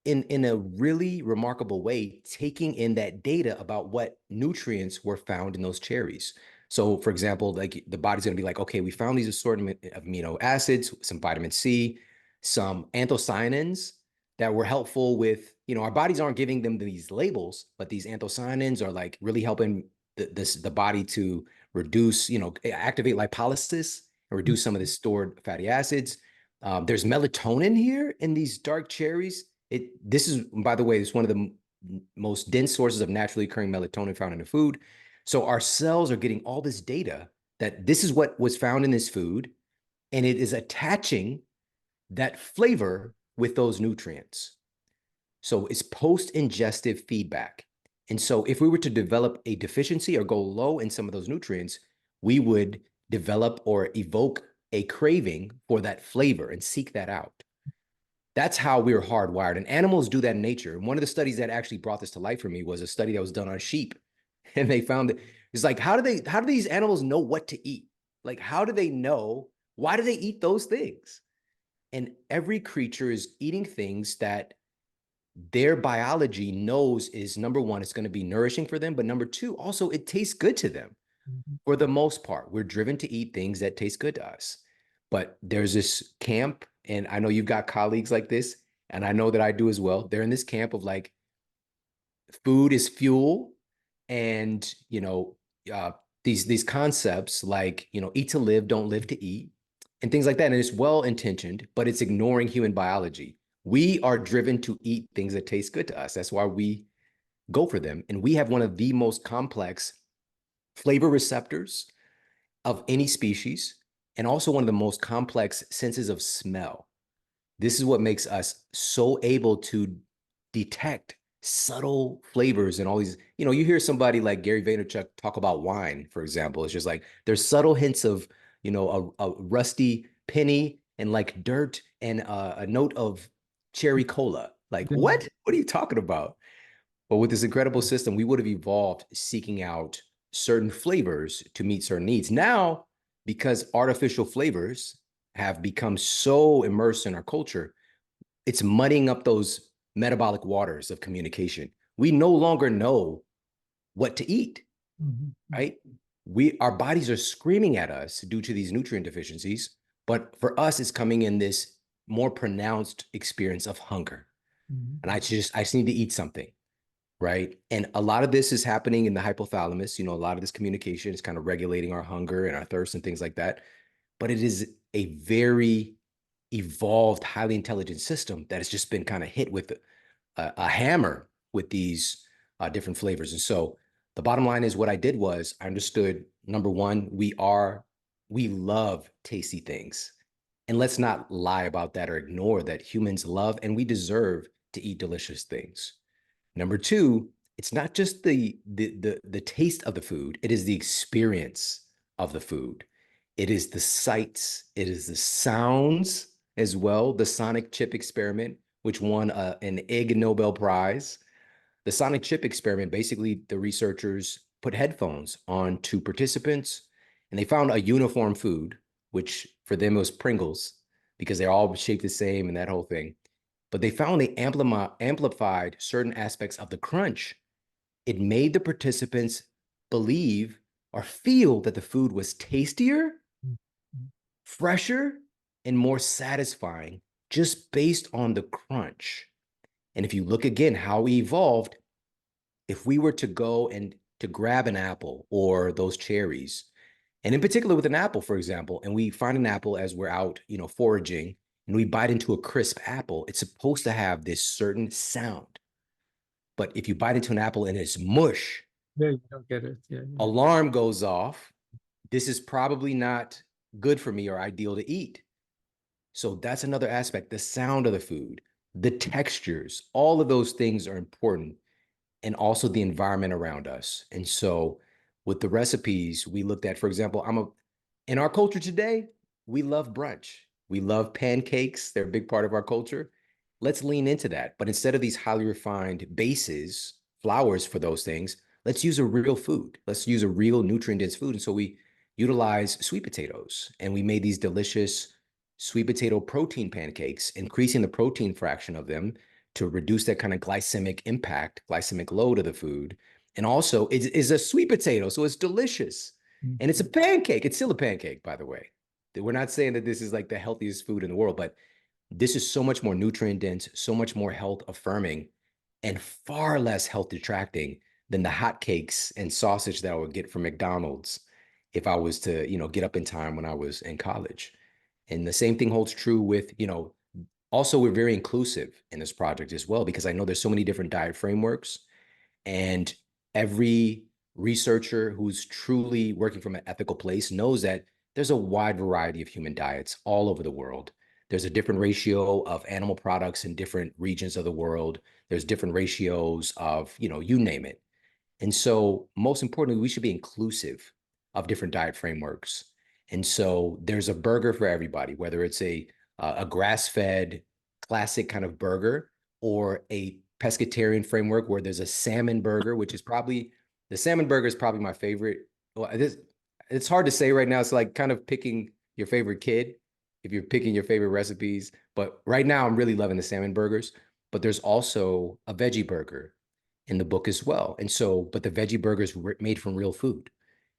in a really remarkable way taking in that data about what nutrients were found in those cherries. So, for example, like the body's going to be like, okay, we found these assortment of amino acids, some vitamin C, some anthocyanins that were helpful with, our bodies aren't giving them these labels, but these anthocyanins are like really helping the body to reduce, activate lipolysis and reduce some of the stored fatty acids. There's melatonin here in these dark cherries. This is, by the way, it's one of the most dense sources of naturally occurring melatonin found in the food. So our cells are getting all this data that this is what was found in this food, and it is attaching that flavor with those nutrients. So it's post-ingestive feedback. And so if we were to develop a deficiency or go low in some of those nutrients, we would develop or evoke a craving for that flavor and seek that out. That's how we're hardwired. And animals do that in nature. And one of the studies that actually brought this to light for me was a study that was done on sheep. And they found that it's like, how do these animals know what to eat? Like, how do they know? Why do they eat those things? And every creature is eating things that their biology knows is, number one, it's going to be nourishing for them. But number two, also, it tastes good to them. For the most part, we're driven to eat things that taste good to us. But there's this camp, and I know you've got colleagues like this, and I know that I do as well. They're in this camp of like, food is fuel, and these concepts like eat to live, don't live to eat, and things like that. And it's well intentioned, but it's ignoring human biology. We are driven to eat things that taste good to us. That's why we go for them, and we have one of the most complex flavor receptors of any species, and also one of the most complex senses of smell. This is what makes us so able to detect subtle flavors and all these, you hear somebody like Gary Vaynerchuk talk about wine, for example. It's just like there's subtle hints of, a rusty penny and like dirt and a note of cherry cola. Like, what? What are you talking about? But with this incredible system, we would have evolved seeking out certain flavors to meet certain needs. Now, because artificial flavors have become so immersed in our culture, it's muddying up those metabolic waters of communication. We no longer know what to eat, right? Our bodies are screaming at us due to these nutrient deficiencies, but for us, it's coming in this more pronounced experience of hunger. And I just need to eat something. Right. And a lot of this is happening in the hypothalamus. A lot of this communication is kind of regulating our hunger and our thirst and things like that. But it is a very evolved, highly intelligent system that has just been kind of hit with a hammer with these different flavors. And so the bottom line is what I did was I understood, number one, we love tasty things. And let's not lie about that or ignore that humans love and we deserve to eat delicious things. Number two, it's not just the taste of the food, it is the experience of the food. It is the sights, it is the sounds as well. The sonic chip experiment, which won an Ig Nobel Prize. The sonic chip experiment, basically the researchers put headphones on to participants and they found a uniform food, which for them was Pringles because they're all shaped the same and that whole thing. But they found they amplified certain aspects of the crunch. It made the participants believe or feel that the food was tastier, fresher, and more satisfying just based on the crunch. And if you look again how we evolved, if we were to go and to grab an apple or those cherries, and in particular with an apple, for example, and we find an apple as we're out, foraging, and we bite into a crisp apple, it's supposed to have this certain sound. But if you bite into an apple and it's mush, you don't get it. Alarm goes off. This is probably not good for me or ideal to eat. So that's another aspect, the sound of the food, the textures, all of those things are important, and also the environment around us. And so with the recipes, we looked at, for example, in our culture today, we love brunch. We love pancakes. They're a big part of our culture. Let's lean into that. But instead of these highly refined bases, flours for those things, let's use a real food. Let's use a real nutrient-dense food. And so we utilize sweet potatoes, and we made these delicious sweet potato protein pancakes, increasing the protein fraction of them to reduce that kind of glycemic impact, glycemic load of the food. And also, it is a sweet potato, so it's delicious. And it's a pancake. It's still a pancake, by the way. We're not saying that this is like the healthiest food in the world, but this is so much more nutrient dense, so much more health affirming, and far less health detracting than the hotcakes and sausage that I would get from McDonald's if I was to, get up in time when I was in college. And the same thing holds true with, also we're very inclusive in this project as well, because I know there's so many different diet frameworks, and every researcher who's truly working from an ethical place knows that there's a wide variety of human diets all over the world. There's a different ratio of animal products in different regions of the world. There's different ratios of, you name it. And so most importantly, we should be inclusive of different diet frameworks. And so there's a burger for everybody, whether it's a grass-fed classic kind of burger, or a pescatarian framework where there's a salmon burger, which is probably, the salmon burger is probably my favorite. Well, it's hard to say right now. It's like kind of picking your favorite kid if you're picking your favorite recipes. But right now I'm really loving the salmon burgers. But there's also a veggie burger in the book as well. And so, but the veggie burger is made from real food.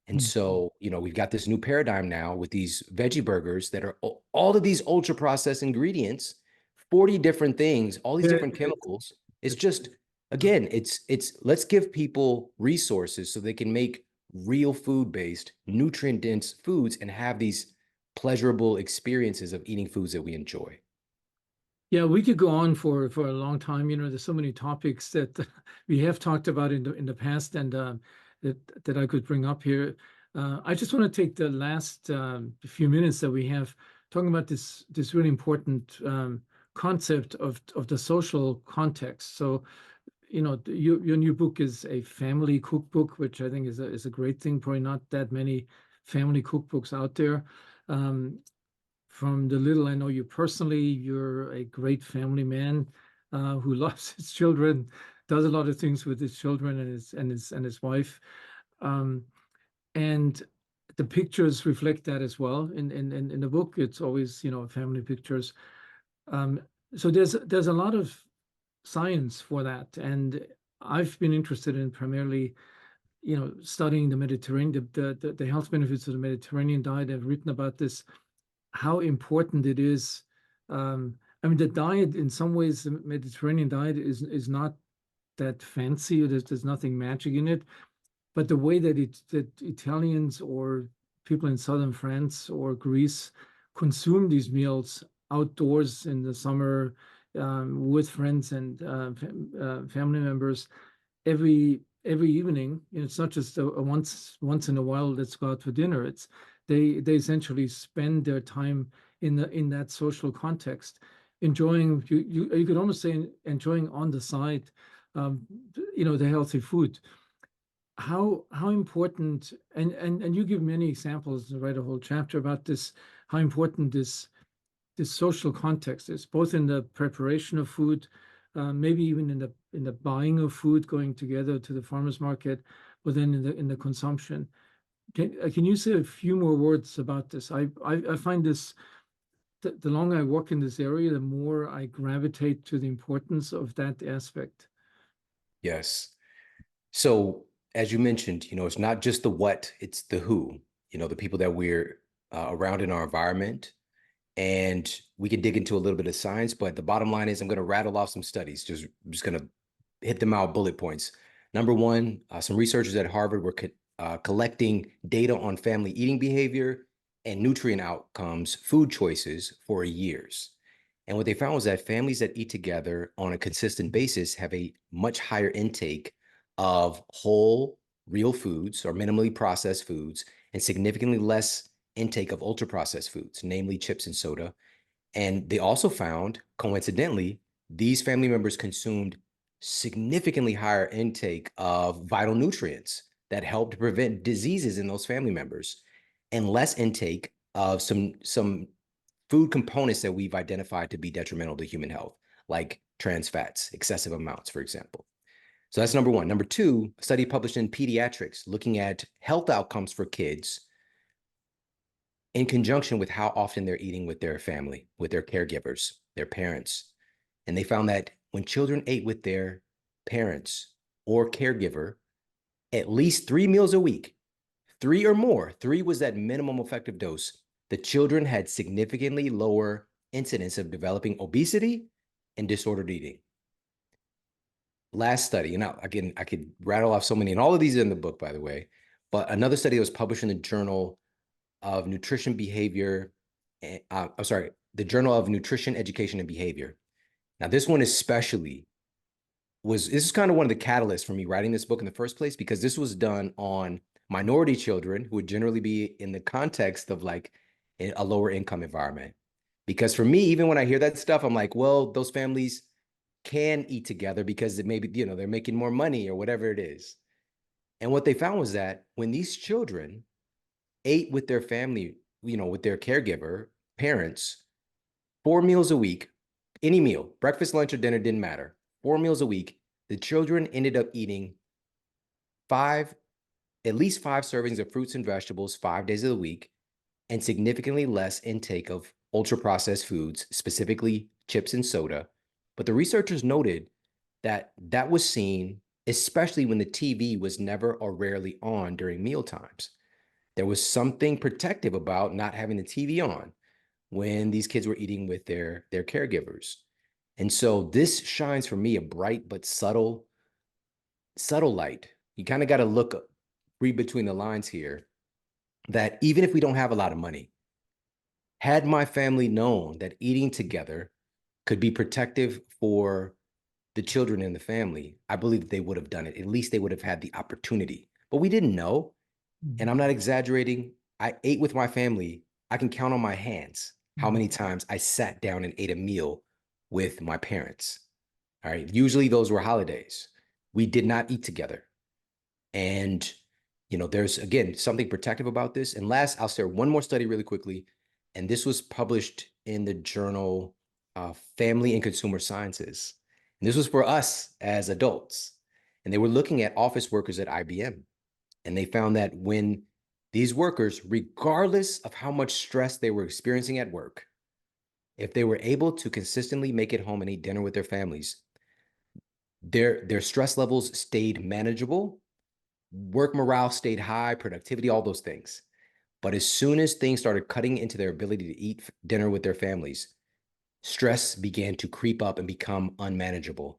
And so, we've got this new paradigm now with these veggie burgers that are all of these ultra processed ingredients, 40 different things, all these different chemicals. It's just, again, it's let's give people resources so they can make real food-based, nutrient-dense foods and have these pleasurable experiences of eating foods that we enjoy. Yeah, we could go on for a long time. There's so many topics that we have talked about in the past, and that I could bring up here. I just want to take the last few minutes that we have talking about this really important concept of the social context. So, your new book is a family cookbook, which I think is a great thing. Probably not that many family cookbooks out there. From the little I know you personally, you're a great family man who loves his children, does a lot of things with his children and his wife, and the pictures reflect that as well. In the book, it's always family pictures. So there's a lot of science for that, and I've been interested in primarily studying the Mediterranean, the health benefits of the Mediterranean diet. I've written about this, how important it is. I mean, the diet, in some ways, the Mediterranean diet is not that fancy. There's nothing magic in it, but the way that Italians or people in southern France or Greece consume these meals outdoors in the summer, with friends and family members every evening. It's not just a once in a while let's go out for dinner. It's they essentially spend their time in that social context, enjoying, you could almost say, enjoying on the side, the healthy food. How important, and you give many examples and write a whole chapter about this, how important this social context is, both in the preparation of food, maybe even in the buying of food, going together to the farmer's market, but then in the consumption. Can you say a few more words about this? I find this, the longer I work in this area, the more I gravitate to the importance of that aspect. Yes. So as you mentioned, it's not just the what, it's the who, the people that we're around in our environment. And we can dig into a little bit of science, but the bottom line is I'm going to rattle off some studies. I'm just going to hit them out, bullet points. Number one, some researchers at Harvard were collecting data on family eating behavior and nutrient outcomes, food choices for years. And what they found was that families that eat together on a consistent basis have a much higher intake of whole, real foods or minimally processed foods, and significantly less intake of ultra processed foods, namely chips and soda. And they also found, coincidentally, these family members consumed significantly higher intake of vital nutrients that helped prevent diseases in those family members, and less intake of some food components that we've identified to be detrimental to human health, like trans fats, excessive amounts, for example. So that's number one. Number two, a study published in Pediatrics looking at health outcomes for kids in conjunction with how often they're eating with their family, with their caregivers, their parents. And they found that when children ate with their parents or caregiver at least 3 meals a week, 3 or more, 3 was that minimum effective dose, the children had significantly lower incidence of developing obesity and disordered eating. Last study, and now again, I could rattle off so many, and all of these are in the book, by the way, but another study that was published in the Journal of Nutrition Behavior, the Journal of Nutrition, Education, and Behavior. Now, this one especially this is kind of one of the catalysts for me writing this book in the first place, because this was done on minority children who would generally be in the context of like a lower income environment. Because for me, even when I hear that stuff, I'm like, well, those families can eat together because it maybe, they're making more money or whatever it is. And what they found was that when these children ate with their family, with their caregiver, parents, 4 meals a week, any meal, breakfast, lunch, or dinner, didn't matter. 4 meals a week, the children ended up eating at least 5 servings of fruits and vegetables 5 days of the week, and significantly less intake of ultra-processed foods, specifically chips and soda. But the researchers noted that that was seen, especially when the TV was never or rarely on during meal times. There was something protective about not having the TV on when these kids were eating with their caregivers. And so this shines for me a bright but subtle light. You kind of got to read between the lines here, that even if we don't have a lot of money, had my family known that eating together could be protective for the children in the family, I believe that they would have done it. At least they would have had the opportunity. But we didn't know. And I'm not exaggerating. I ate with my family. I can count on my hands how many times I sat down and ate a meal with my parents. All right. Usually those were holidays. We did not eat together. And, there's, again, something protective about this. And last, I'll share one more study really quickly. And this was published in the journal Family and Consumer Sciences. And this was for us as adults. And they were looking at office workers at IBM. And they found that when these workers, regardless of how much stress they were experiencing at work, if they were able to consistently make it home and eat dinner with their families, their stress levels stayed manageable, work morale stayed high, productivity, all those things. But as soon as things started cutting into their ability to eat dinner with their families, stress began to creep up and become unmanageable.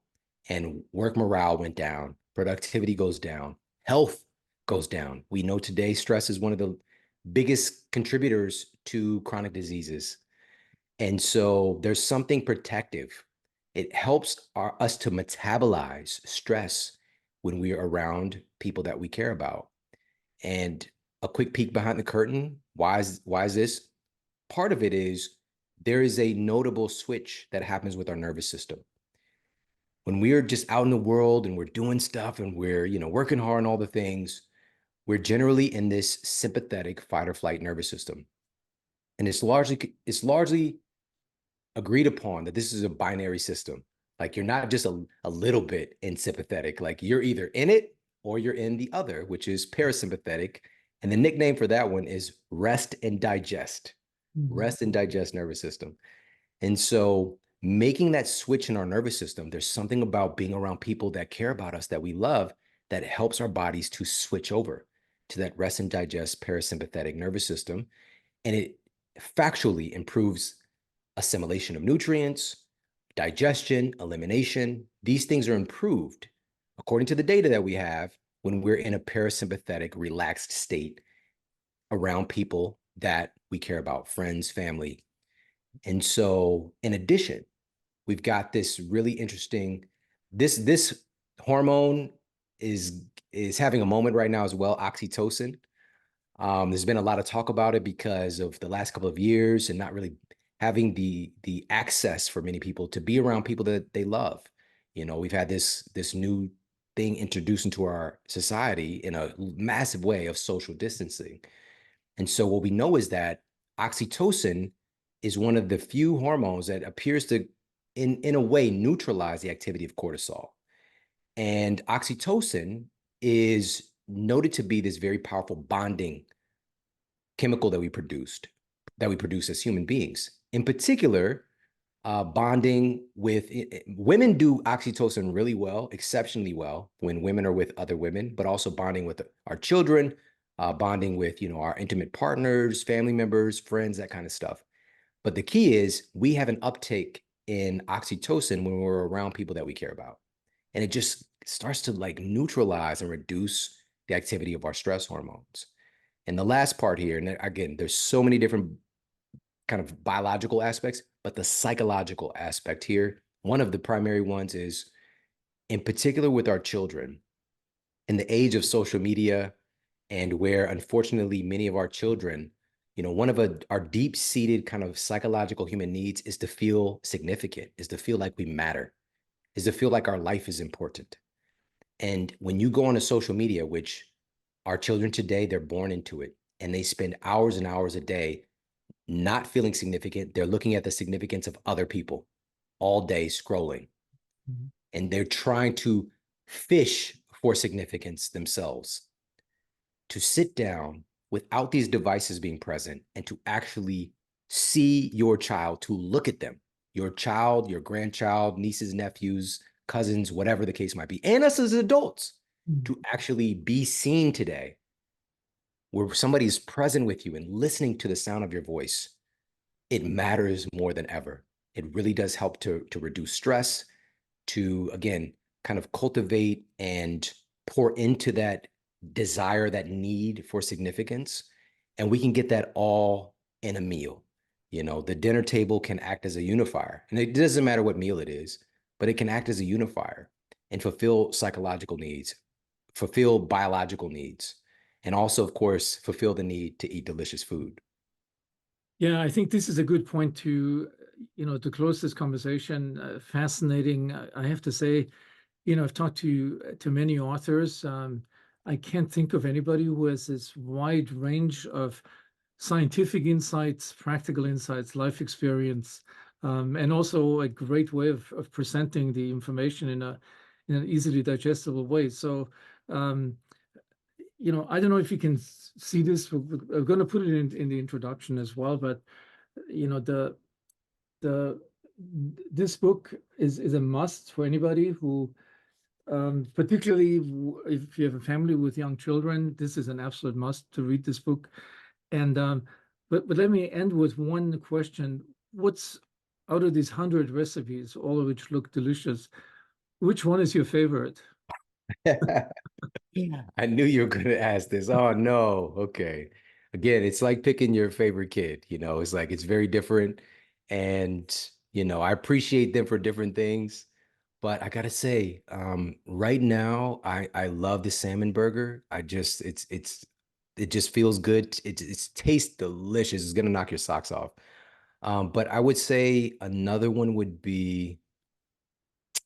And work morale went down, productivity goes down, health goes down. We know today stress is one of the biggest contributors to chronic diseases. And so there's something protective. It helps us to metabolize stress when we are around people that we care about. And a quick peek behind the curtain, why is this? Part of it is there is a notable switch that happens with our nervous system. When we're just out in the world and we're doing stuff and we're, working hard on all the things, we're generally in this sympathetic fight or flight nervous system. And it's largely agreed upon that this is a binary system. Like you're not just a little bit in sympathetic, like you're either in it or you're in the other, which is parasympathetic. And the nickname for that one is rest and digest. Rest and digest nervous system. And so making that switch in our nervous system, there's something about being around people that care about us, that we love, that helps our bodies to switch over to that rest and digest parasympathetic nervous system. And it factually improves assimilation of nutrients, digestion, elimination. These things are improved according to the data that we have when we're in a parasympathetic, relaxed state around people that we care about, friends, family. And so in addition, we've got this really interesting, this hormone is having a moment right now as well, oxytocin. There's been a lot of talk about it because of the last couple of years and not really having the access for many people to be around people that they love. We've had this new thing introduced into our society in a massive way of social distancing. And so what we know is that oxytocin is one of the few hormones that appears to, in a way, neutralize the activity of cortisol. And oxytocin is noted to be this very powerful bonding chemical that we produce as human beings. In particular, bonding with women do oxytocin really well, exceptionally well when women are with other women, but also bonding with our children, bonding with, our intimate partners, family members, friends, that kind of stuff. But the key is we have an uptake in oxytocin when we're around people that we care about. And it just starts to like neutralize and reduce the activity of our stress hormones. And the last part here, and again, there's so many different kind of biological aspects, but the psychological aspect here, one of the primary ones is, in particular with our children, in the age of social media, and where unfortunately many of our children, one of our deep-seated kind of psychological human needs is to feel significant, is to feel like we matter, is to feel like our life is important. And when you go on to social media, which our children today, they're born into it, and they spend hours and hours a day not feeling significant. They're looking at the significance of other people all day scrolling. Mm-hmm. And they're trying to fish for significance themselves. To sit down without these devices being present and to actually see your child, to look at them, your child, your grandchild, nieces, nephews, cousins, whatever the case might be, and us as adults, to actually be seen today, where somebody is present with you and listening to the sound of your voice, it matters more than ever. It really does help to reduce stress, to, again, kind of cultivate and pour into that desire, that need for significance. And we can get that all in a meal. The dinner table can act as a unifier. And it doesn't matter what meal it is, but it can act as a unifier and fulfill psychological needs, fulfill biological needs, and also, of course, fulfill the need to eat delicious food. Yeah, I think this is a good point to close this conversation. Fascinating. I have to say, I've talked to many authors. I can't think of anybody who has this wide range of scientific insights, practical insights, life experience, and also a great way of presenting the information in an easily digestible way. So, I don't know if you can see this. We're going to put it in the introduction as well, but this book is a must for anybody who, particularly if you have a family with young children. This is an absolute must to read this book. And but let me end with one question. What's out of these 100 recipes, all of which look delicious, which one is your favorite? I knew you were going to ask this. Oh, no. Okay. Again, it's like picking your favorite kid. It's like it's very different. And, I appreciate them for different things. But I gotta say, right now, I love the salmon burger. It just feels good. It tastes delicious. It's gonna knock your socks off. But I would say another one would be,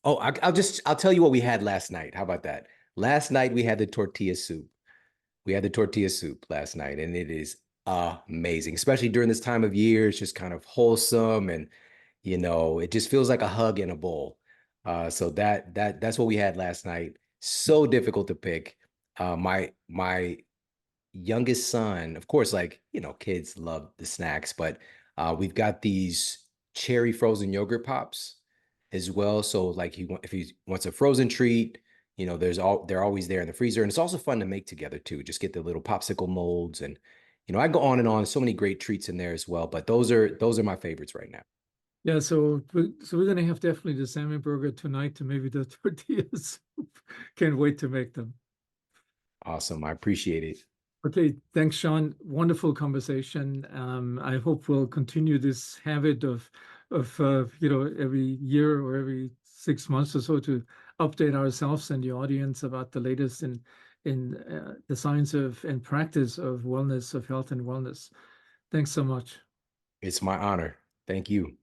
oh, I'll tell you what we had last night. How about that? Last night we had the tortilla soup. We had the tortilla soup last night, and it is amazing, especially during this time of year. It's just kind of wholesome, and it just feels like a hug in a bowl. So that's what we had last night. So difficult to pick. My youngest son, of course, like kids love the snacks, but we've got these cherry frozen yogurt pops as well. So like if he wants a frozen treat, they're always there in the freezer, and it's also fun to make together too. Just get the little popsicle molds, and I go on and on. So many great treats in there as well. But those are my favorites right now. Yeah, so we're gonna have definitely the salmon burger tonight to maybe the tortilla soup. Can't wait to make them. Awesome. I appreciate it. Okay, thanks, Shawn. Wonderful conversation. I hope we'll continue this habit of every year or every 6 months or so to update ourselves and the audience about the latest in the science of and practice of wellness, of health and wellness. Thanks so much. It's my honor. Thank you.